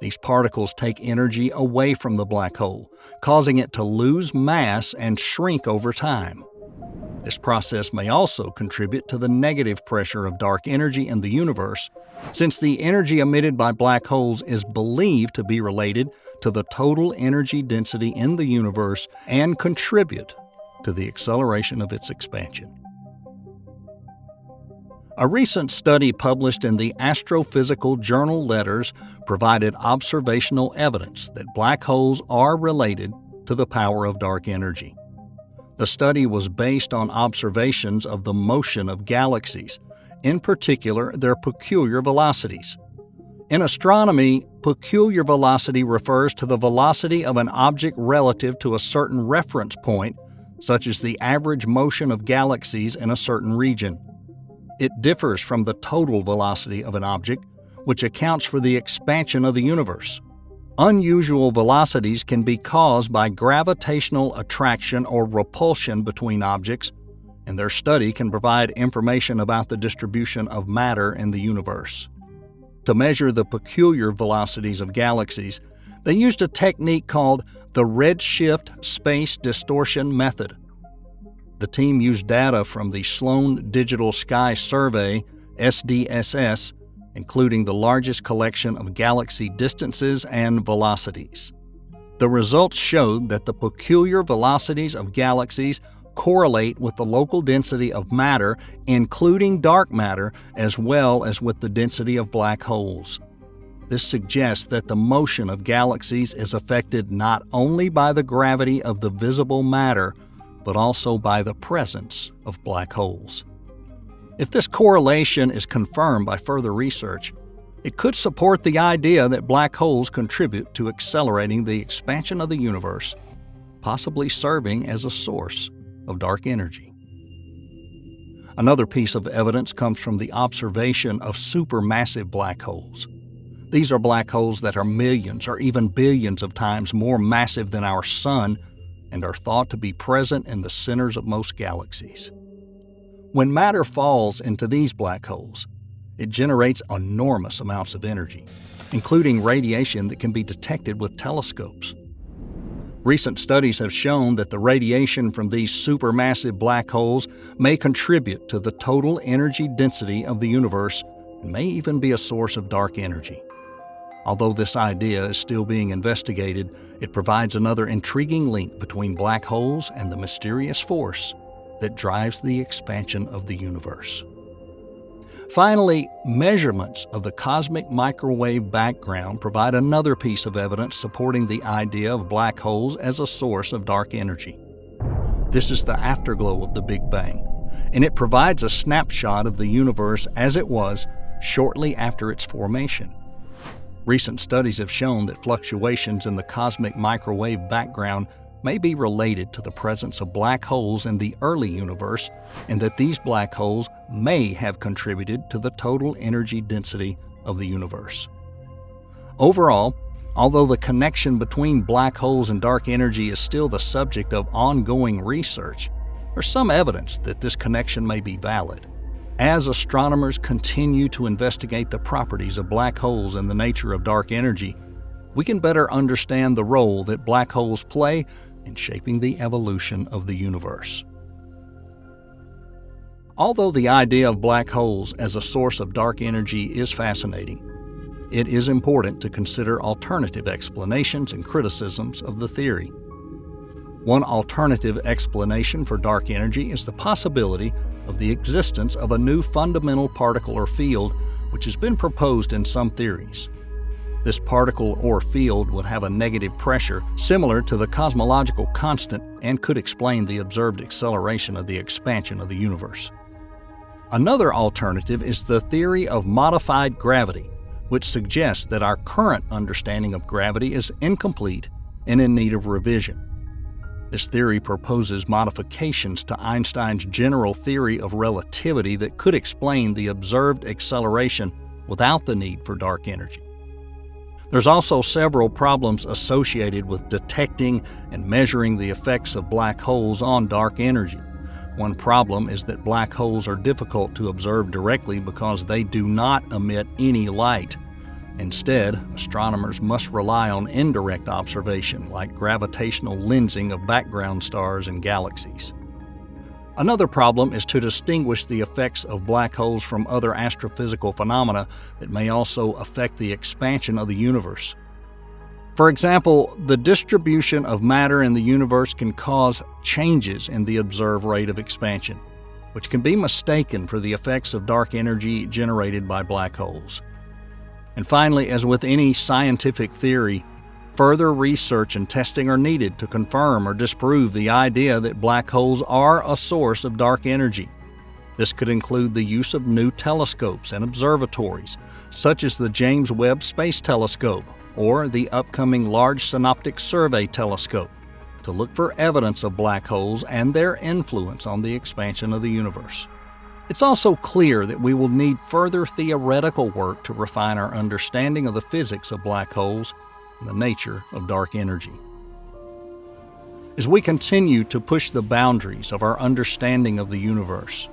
These particles take energy away from the black hole, causing it to lose mass and shrink over time. This process may also contribute to the negative pressure of dark energy in the universe, since the energy emitted by black holes is believed to be related to the total energy density in the universe and contribute to the acceleration of its expansion. A recent study published in the Astrophysical Journal Letters provided observational evidence that black holes are related to the power of dark energy. The study was based on observations of the motion of galaxies, in particular their peculiar velocities. In astronomy, peculiar velocity refers to the velocity of an object relative to a certain reference point, such as the average motion of galaxies in a certain region. It differs from the total velocity of an object, which accounts for the expansion of the universe. Unusual velocities can be caused by gravitational attraction or repulsion between objects, and their study can provide information about the distribution of matter in the universe. To measure the peculiar velocities of galaxies, they used a technique called the redshift space distortion method. The team used data from the Sloan Digital Sky Survey, SDSS, including the largest collection of galaxy distances and velocities. The results showed that the peculiar velocities of galaxies correlate with the local density of matter, including dark matter, as well as with the density of black holes. This suggests that the motion of galaxies is affected not only by the gravity of the visible matter, but also by the presence of black holes. If this correlation is confirmed by further research, it could support the idea that black holes contribute to accelerating the expansion of the universe, possibly serving as a source of dark energy. Another piece of evidence comes from the observation of supermassive black holes. These are black holes that are millions or even billions of times more massive than our Sun and are thought to be present in the centers of most galaxies. When matter falls into these black holes, it generates enormous amounts of energy, including radiation that can be detected with telescopes. Recent studies have shown that the radiation from these supermassive black holes may contribute to the total energy density of the universe and may even be a source of dark energy. Although this idea is still being investigated, it provides another intriguing link between black holes and the mysterious force that drives the expansion of the universe. Finally, measurements of the cosmic microwave background provide another piece of evidence supporting the idea of black holes as a source of dark energy. This is the afterglow of the Big Bang, and it provides a snapshot of the universe as it was shortly after its formation. Recent studies have shown that fluctuations in the cosmic microwave background may be related to the presence of black holes in the early universe, and that these black holes may have contributed to the total energy density of the universe. Overall, although the connection between black holes and dark energy is still the subject of ongoing research, there's some evidence that this connection may be valid. As astronomers continue to investigate the properties of black holes and the nature of dark energy, we can better understand the role that black holes play in shaping the evolution of the universe. Although the idea of black holes as a source of dark energy is fascinating, it is important to consider alternative explanations and criticisms of the theory. One alternative explanation for dark energy is the possibility of the existence of a new fundamental particle or field, which has been proposed in some theories. This particle or field would have a negative pressure similar to the cosmological constant and could explain the observed acceleration of the expansion of the universe. Another alternative is the theory of modified gravity, which suggests that our current understanding of gravity is incomplete and in need of revision. This theory proposes modifications to Einstein's general theory of relativity that could explain the observed acceleration without the need for dark energy. There's also several problems associated with detecting and measuring the effects of black holes on dark energy. One problem is that black holes are difficult to observe directly because they do not emit any light. Instead, astronomers must rely on indirect observation, like gravitational lensing of background stars and galaxies. Another problem is to distinguish the effects of black holes from other astrophysical phenomena that may also affect the expansion of the universe. For example, the distribution of matter in the universe can cause changes in the observed rate of expansion, which can be mistaken for the effects of dark energy generated by black holes. And finally, as with any scientific theory, further research and testing are needed to confirm or disprove the idea that black holes are a source of dark energy. This could include the use of new telescopes and observatories, such as the James Webb Space Telescope or the upcoming Large Synoptic Survey Telescope, to look for evidence of black holes and their influence on the expansion of the universe. It's also clear that we will need further theoretical work to refine our understanding of the physics of black holes and the nature of dark energy. As we continue to push the boundaries of our understanding of the universe,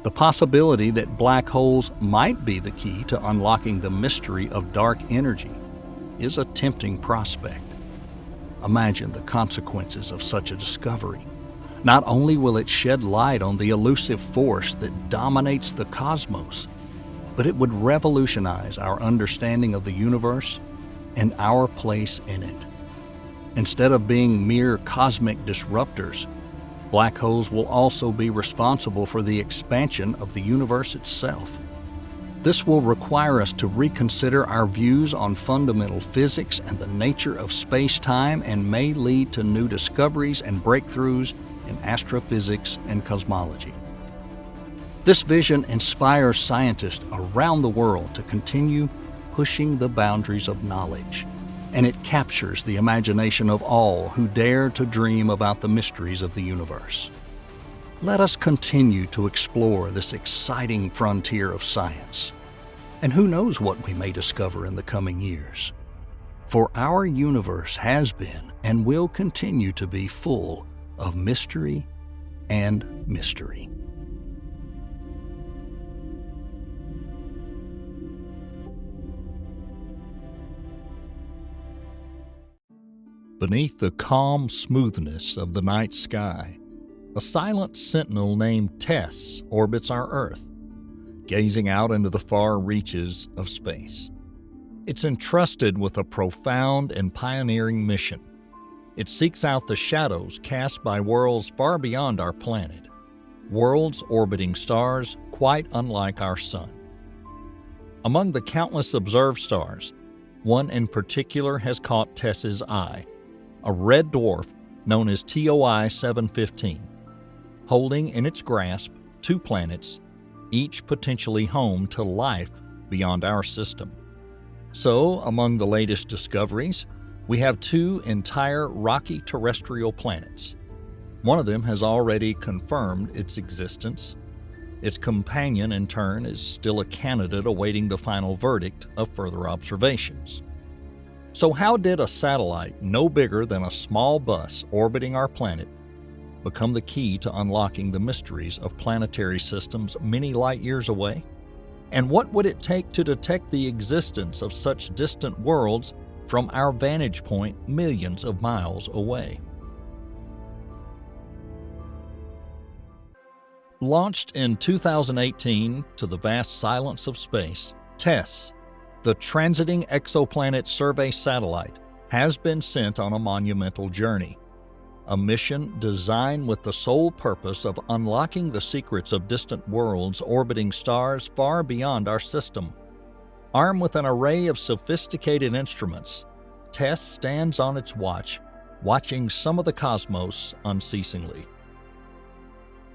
the possibility that black holes might be the key to unlocking the mystery of dark energy is a tempting prospect. Imagine the consequences of such a discovery. Not only will it shed light on the elusive force that dominates the cosmos, but it would revolutionize our understanding of the universe and our place in it. Instead of being mere cosmic disruptors, black holes will also be responsible for the expansion of the universe itself. This will require us to reconsider our views on fundamental physics and the nature of space-time, and may lead to new discoveries and breakthroughs in astrophysics and cosmology. This vision inspires scientists around the world to continue pushing the boundaries of knowledge, and it captures the imagination of all who dare to dream about the mysteries of the universe. Let us continue to explore this exciting frontier of science And who knows what we may discover in the coming years. For our universe has been and will continue to be full of mystery and mystery. Beneath the calm smoothness of the night sky, a silent sentinel named Tess orbits our Earth, gazing out into the far reaches of space. It's entrusted with a profound and pioneering mission. It seeks out the shadows cast by worlds far beyond our planet, worlds orbiting stars quite unlike our Sun. Among the countless observed stars, one in particular has caught Tess's eye, a red dwarf known as TOI 715, holding in its grasp 2 planets, each potentially home to life beyond our system. So, among the latest discoveries, we have 2 entire rocky terrestrial planets. One of them has already confirmed its existence. Its companion, in turn, is still a candidate awaiting the final verdict of further observations. So how did a satellite no bigger than a small bus orbiting our planet become the key to unlocking the mysteries of planetary systems many light years away? And what would it take to detect the existence of such distant worlds from our vantage point millions of miles away? Launched in 2018 to the vast silence of space, TESS, the Transiting Exoplanet Survey Satellite, has been sent on a monumental journey. A mission designed with the sole purpose of unlocking the secrets of distant worlds orbiting stars far beyond our system. Armed with an array of sophisticated instruments, TESS stands on its watch, watching some of the cosmos unceasingly.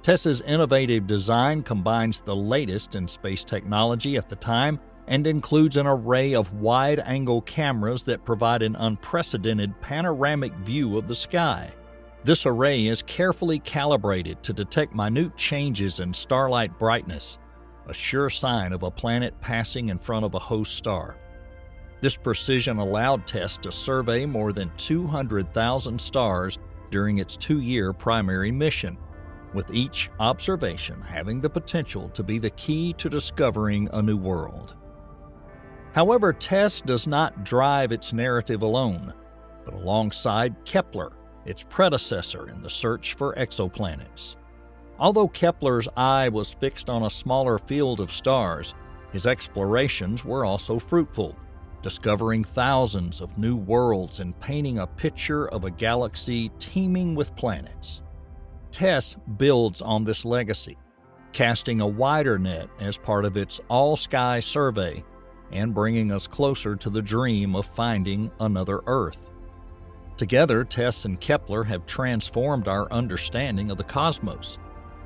TESS's innovative design combines the latest in space technology at the time and includes an array of wide-angle cameras that provide an unprecedented panoramic view of the sky. This array is carefully calibrated to detect minute changes in starlight brightness, a sure sign of a planet passing in front of a host star. This precision allowed TESS to survey more than 200,000 stars during its 2-year primary mission, with each observation having the potential to be the key to discovering a new world. However, TESS does not drive its narrative alone, but alongside Kepler, its predecessor in the search for exoplanets. Although Kepler's eye was fixed on a smaller field of stars, his explorations were also fruitful, discovering thousands of new worlds and painting a picture of a galaxy teeming with planets. TESS builds on this legacy, casting a wider net as part of its all-sky survey and bringing us closer to the dream of finding another Earth. Together, TESS and Kepler have transformed our understanding of the cosmos,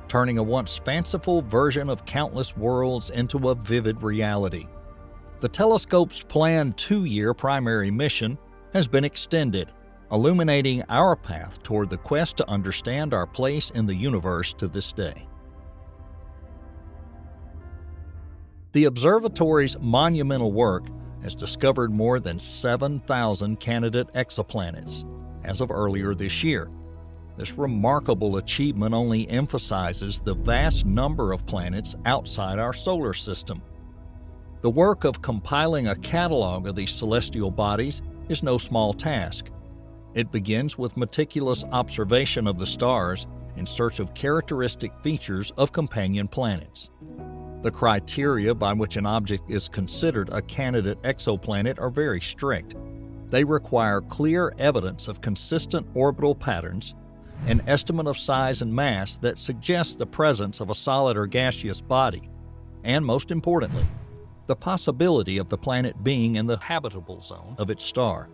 turning a once fanciful version of countless worlds into a vivid reality. The telescope's planned 2-year primary mission has been extended, illuminating our path toward the quest to understand our place in the universe to this day. The observatory's monumental work has discovered more than 7,000 candidate exoplanets as of earlier this year. This remarkable achievement only emphasizes the vast number of planets outside our solar system. The work of compiling a catalog of these celestial bodies is no small task. It begins with meticulous observation of the stars in search of characteristic features of companion planets. The criteria by which an object is considered a candidate exoplanet are very strict. They require clear evidence of consistent orbital patterns, an estimate of size and mass that suggests the presence of a solid or gaseous body, and most importantly, the possibility of the planet being in the habitable zone of its star.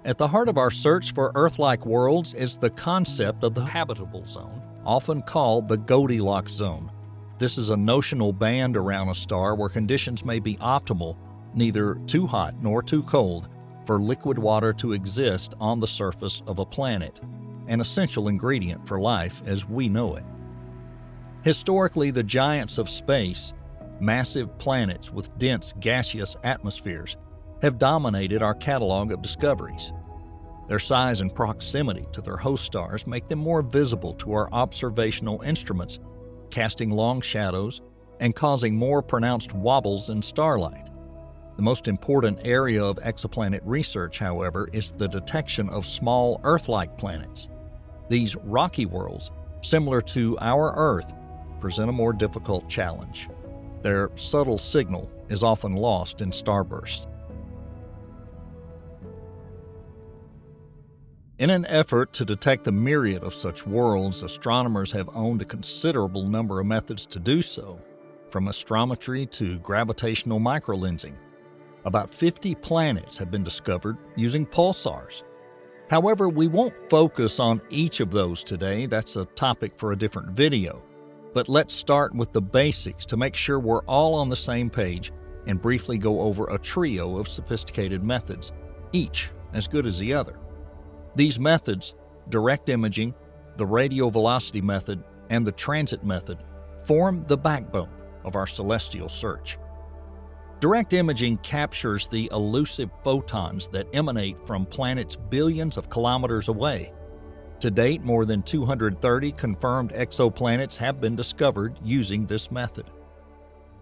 At the heart of our search for Earth-like worlds is the concept of the habitable zone, often called the Goldilocks zone. This is a notional band around a star where conditions may be optimal, neither too hot nor too cold, for liquid water to exist on the surface of a planet, an essential ingredient for life as we know it. Historically, the giants of space, massive planets with dense gaseous atmospheres have dominated our catalog of discoveries. Their size and proximity to their host stars make them more visible to our observational instruments, casting long shadows and causing more pronounced wobbles in starlight. The most important area of exoplanet research, however, is the detection of small Earth-like planets. These rocky worlds, similar to our Earth, present a more difficult challenge. Their subtle signal is often lost in starbursts. In an effort to detect the myriad of such worlds, astronomers have owned a considerable number of methods to do so, from astrometry to gravitational microlensing. About 50 planets have been discovered using pulsars. However, we won't focus on each of those today. That's a topic for a different video. But let's start with the basics to make sure we're all on the same page and briefly go over a trio of sophisticated methods, each as good as the other. These methods, direct imaging, the radial velocity method, and the transit method, form the backbone of our celestial search. Direct imaging captures the elusive photons that emanate from planets billions of kilometers away. To date, more than 230 confirmed exoplanets have been discovered using this method.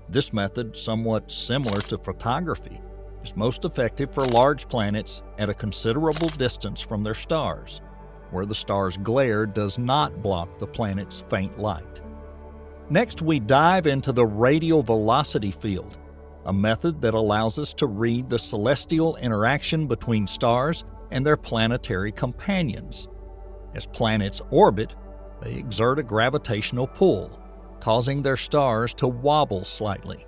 This method, somewhat similar to photography, is most effective for large planets at a considerable distance from their stars, where the star's glare does not block the planet's faint light. Next, we dive into the radial velocity field, a method that allows us to read the celestial interaction between stars and their planetary companions. As planets orbit, they exert a gravitational pull, causing their stars to wobble slightly.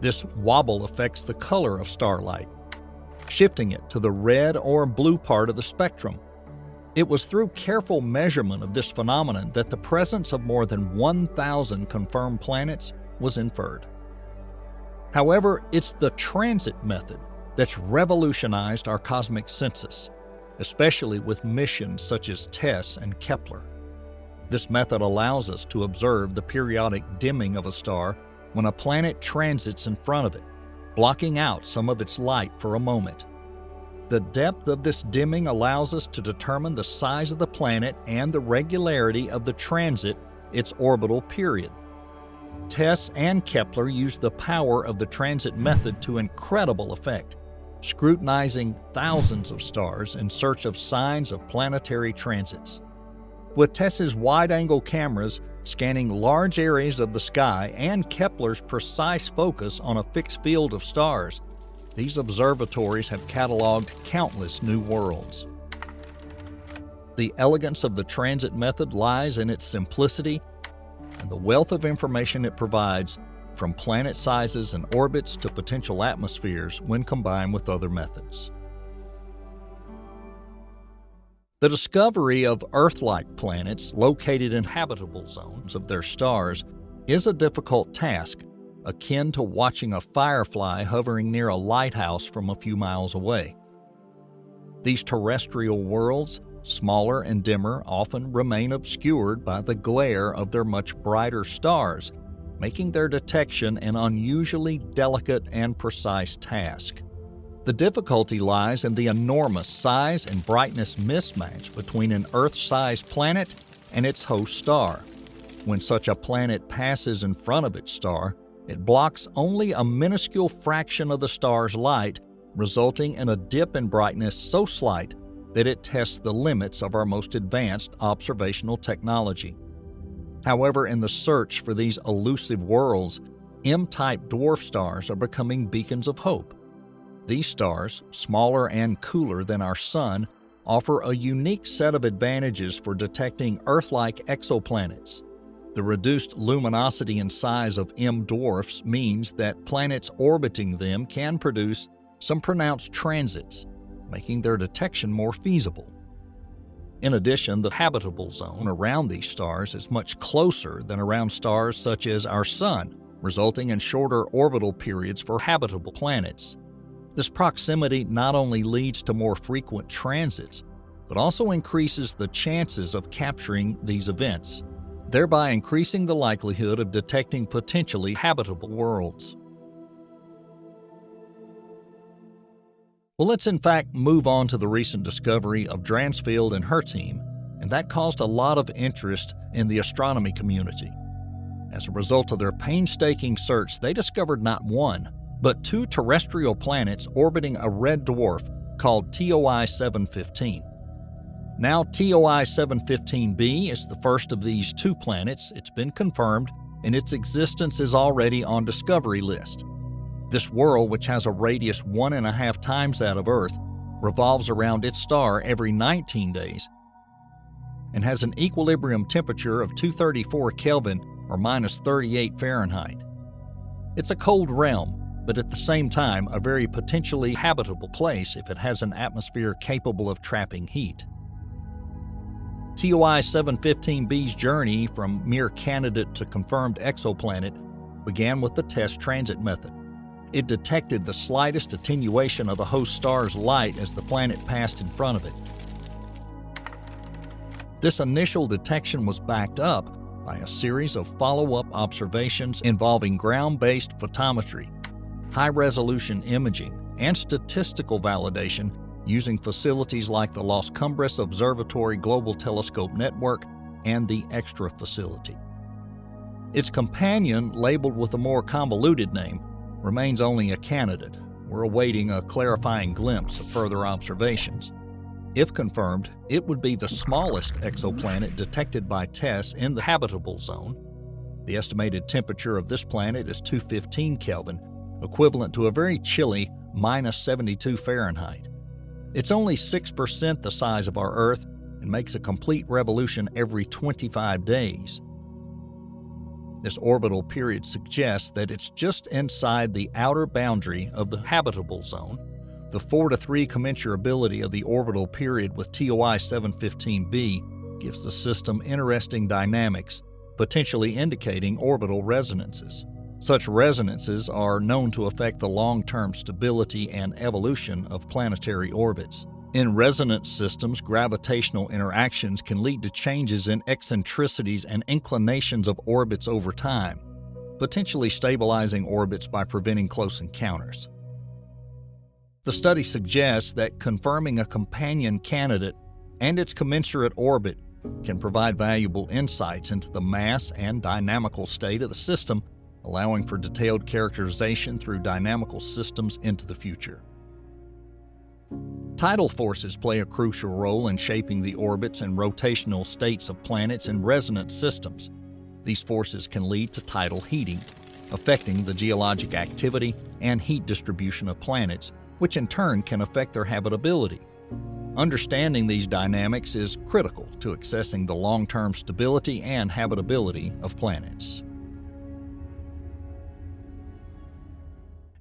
This wobble affects the color of starlight, shifting it to the red or blue part of the spectrum. It was through careful measurement of this phenomenon that the presence of more than 1,000 confirmed planets was inferred. However, it's the transit method that's revolutionized our cosmic census, especially with missions such as TESS and Kepler. This method allows us to observe the periodic dimming of a star when a planet transits in front of it, blocking out some of its light for a moment. The depth of this dimming allows us to determine the size of the planet and the regularity of the transit, its orbital period. TESS and Kepler use the power of the transit method to incredible effect, scrutinizing thousands of stars in search of signs of planetary transits. With TESS's wide-angle cameras scanning large areas of the sky and Kepler's precise focus on a fixed field of stars, these observatories have cataloged countless new worlds. The elegance of the transit method lies in its simplicity and the wealth of information it provides, from planet sizes and orbits to potential atmospheres when combined with other methods. The discovery of Earth-like planets located in habitable zones of their stars is a difficult task, akin to watching a firefly hovering near a lighthouse from a few miles away. These terrestrial worlds, smaller and dimmer, often remain obscured by the glare of their much brighter stars, making their detection an unusually delicate and precise task. The difficulty lies in the enormous size and brightness mismatch between an Earth-sized planet and its host star. When such a planet passes in front of its star, it blocks only a minuscule fraction of the star's light, resulting in a dip in brightness so slight that it tests the limits of our most advanced observational technology. However, in the search for these elusive worlds, M-type dwarf stars are becoming beacons of hope. These stars, smaller and cooler than our Sun, offer a unique set of advantages for detecting Earth-like exoplanets. The reduced luminosity and size of M-dwarfs means that planets orbiting them can produce some pronounced transits, making their detection more feasible. In addition, the habitable zone around these stars is much closer than around stars such as our Sun, resulting in shorter orbital periods for habitable planets. This proximity not only leads to more frequent transits, but also increases the chances of capturing these events. thereby increasing the likelihood of detecting potentially habitable worlds. Well, let's in fact move on to the recent discovery of Dransfield and her team, and that caused a lot of interest in the astronomy community. As a result of their painstaking search, they discovered not one, but two terrestrial planets orbiting a red dwarf called TOI 715. Now, TOI 715b is the first of these two planets. It's been confirmed, and its existence is already on Discovery List. This world, which has a radius 1.5 times that of Earth, revolves around its star every 19 days and has an equilibrium temperature of 234 Kelvin or minus 38 Fahrenheit. It's a cold realm, but at the same time a very potentially habitable place if it has an atmosphere capable of trapping heat. TOI 715b's journey from mere candidate to confirmed exoplanet began with the test transit method. It detected the slightest attenuation of the host star's light as the planet passed in front of it. This initial detection was backed up by a series of follow-up observations involving ground-based photometry, high-resolution imaging, and statistical validation using facilities like the Las Cumbres Observatory Global Telescope Network and the Extra facility. Its companion, labeled with a more convoluted name, remains only a candidate. We're awaiting a clarifying glimpse of further observations. If confirmed, it would be the smallest exoplanet detected by TESS in the habitable zone. The estimated temperature of this planet is 215 Kelvin, equivalent to a very chilly minus 72 Fahrenheit. It's only 6% the size of our Earth and makes a complete revolution every 25 days. This orbital period suggests that it's just inside the outer boundary of the habitable zone. The 4:3 commensurability of the orbital period with TOI 715b gives the system interesting dynamics, potentially indicating orbital resonances. Such resonances are known to affect the long-term stability and evolution of planetary orbits. In resonance systems, gravitational interactions can lead to changes in eccentricities and inclinations of orbits over time, potentially stabilizing orbits by preventing close encounters. The study suggests that confirming a companion candidate and its commensurate orbit can provide valuable insights into the mass and dynamical state of the system, allowing for detailed characterization through dynamical systems into the future. Tidal forces play a crucial role in shaping the orbits and rotational states of planets in resonance systems. These forces can lead to tidal heating, affecting the geologic activity and heat distribution of planets, which in turn can affect their habitability. Understanding these dynamics is critical to assessing the long-term stability and habitability of planets.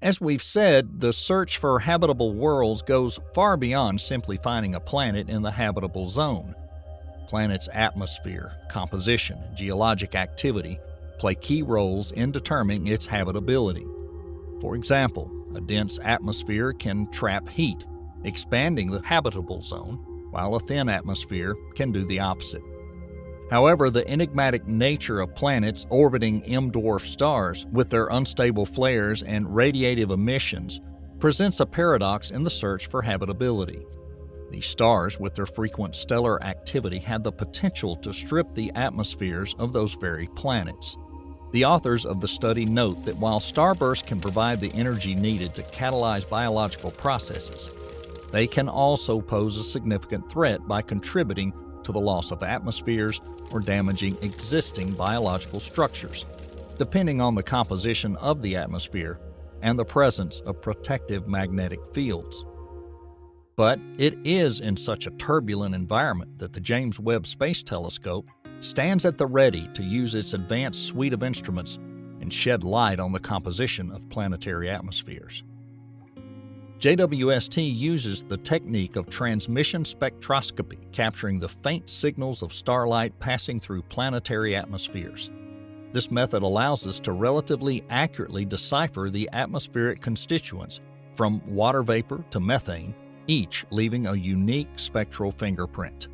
As we've said, the search for habitable worlds goes far beyond simply finding a planet in the habitable zone. Planet's atmosphere, composition, and geologic activity play key roles in determining its habitability. For example, a dense atmosphere can trap heat, expanding the habitable zone, while a thin atmosphere can do the opposite. However, the enigmatic nature of planets orbiting M-dwarf stars with their unstable flares and radiative emissions presents a paradox in the search for habitability. These stars, with their frequent stellar activity, have the potential to strip the atmospheres of those very planets. The authors of the study note that while starbursts can provide the energy needed to catalyze biological processes, they can also pose a significant threat by contributing to the loss of atmospheres or damaging existing biological structures, depending on the composition of the atmosphere and the presence of protective magnetic fields. But it is in such a turbulent environment that the James Webb Space Telescope stands at the ready to use its advanced suite of instruments and shed light on the composition of planetary atmospheres. JWST uses the technique of transmission spectroscopy, capturing the faint signals of starlight passing through planetary atmospheres. This method allows us to relatively accurately decipher the atmospheric constituents from water vapor to methane, each leaving a unique spectral fingerprint.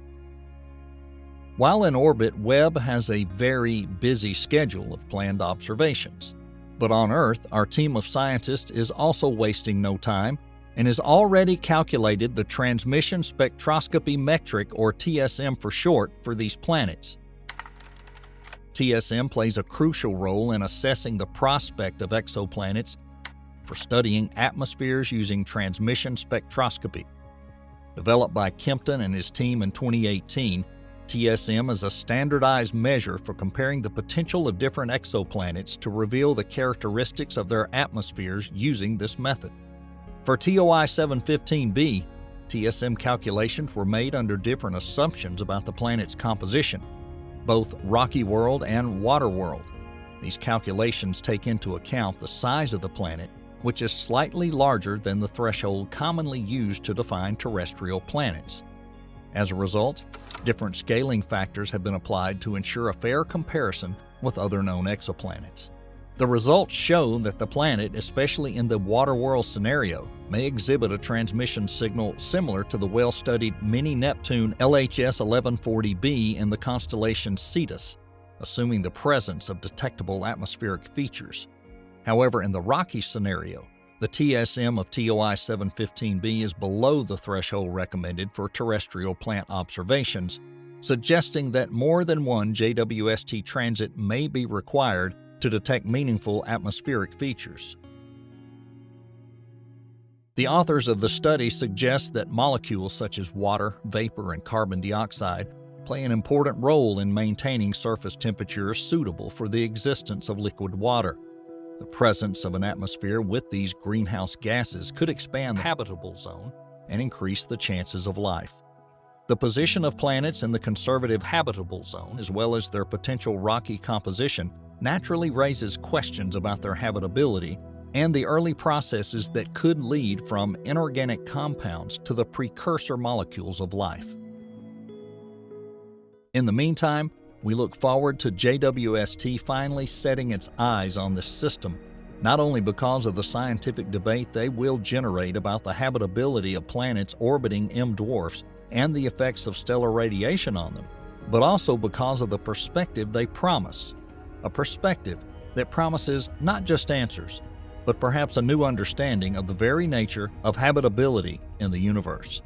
While in orbit, Webb has a very busy schedule of planned observations. But on Earth, our team of scientists is also wasting no time and has already calculated the transmission spectroscopy metric, or TSM for short, for these planets. TSM plays a crucial role in assessing the prospect of exoplanets for studying atmospheres using transmission spectroscopy. Developed by Kempton and his team in 2018, TSM is a standardized measure for comparing the potential of different exoplanets to reveal the characteristics of their atmospheres using this method. For TOI 715b, TSM calculations were made under different assumptions about the planet's composition, both rocky world and water world. These calculations take into account the size of the planet, which is slightly larger than the threshold commonly used to define terrestrial planets. As a result, different scaling factors have been applied to ensure a fair comparison with other known exoplanets. The results show that the planet, especially in the water world scenario, may exhibit a transmission signal similar to the well-studied mini-Neptune LHS 1140b in the constellation Cetus, assuming the presence of detectable atmospheric features. However, in the rocky scenario, the TSM of TOI 715b is below the threshold recommended for terrestrial plant observations, suggesting that more than one JWST transit may be required to detect meaningful atmospheric features. The authors of the study suggest that molecules such as water, vapor, and carbon dioxide play an important role in maintaining surface temperatures suitable for the existence of liquid water. The presence of an atmosphere with these greenhouse gases could expand the habitable zone and increase the chances of life. The position of planets in the conservative habitable zone, as well as their potential rocky composition, naturally raises questions about their habitability and the early processes that could lead from inorganic compounds to the precursor molecules of life. In the meantime, we look forward to JWST finally setting its eyes on this system, not only because of the scientific debate they will generate about the habitability of planets orbiting M dwarfs and the effects of stellar radiation on them, but also because of the perspective they promise, a perspective that promises not just answers, but perhaps a new understanding of the very nature of habitability in the universe.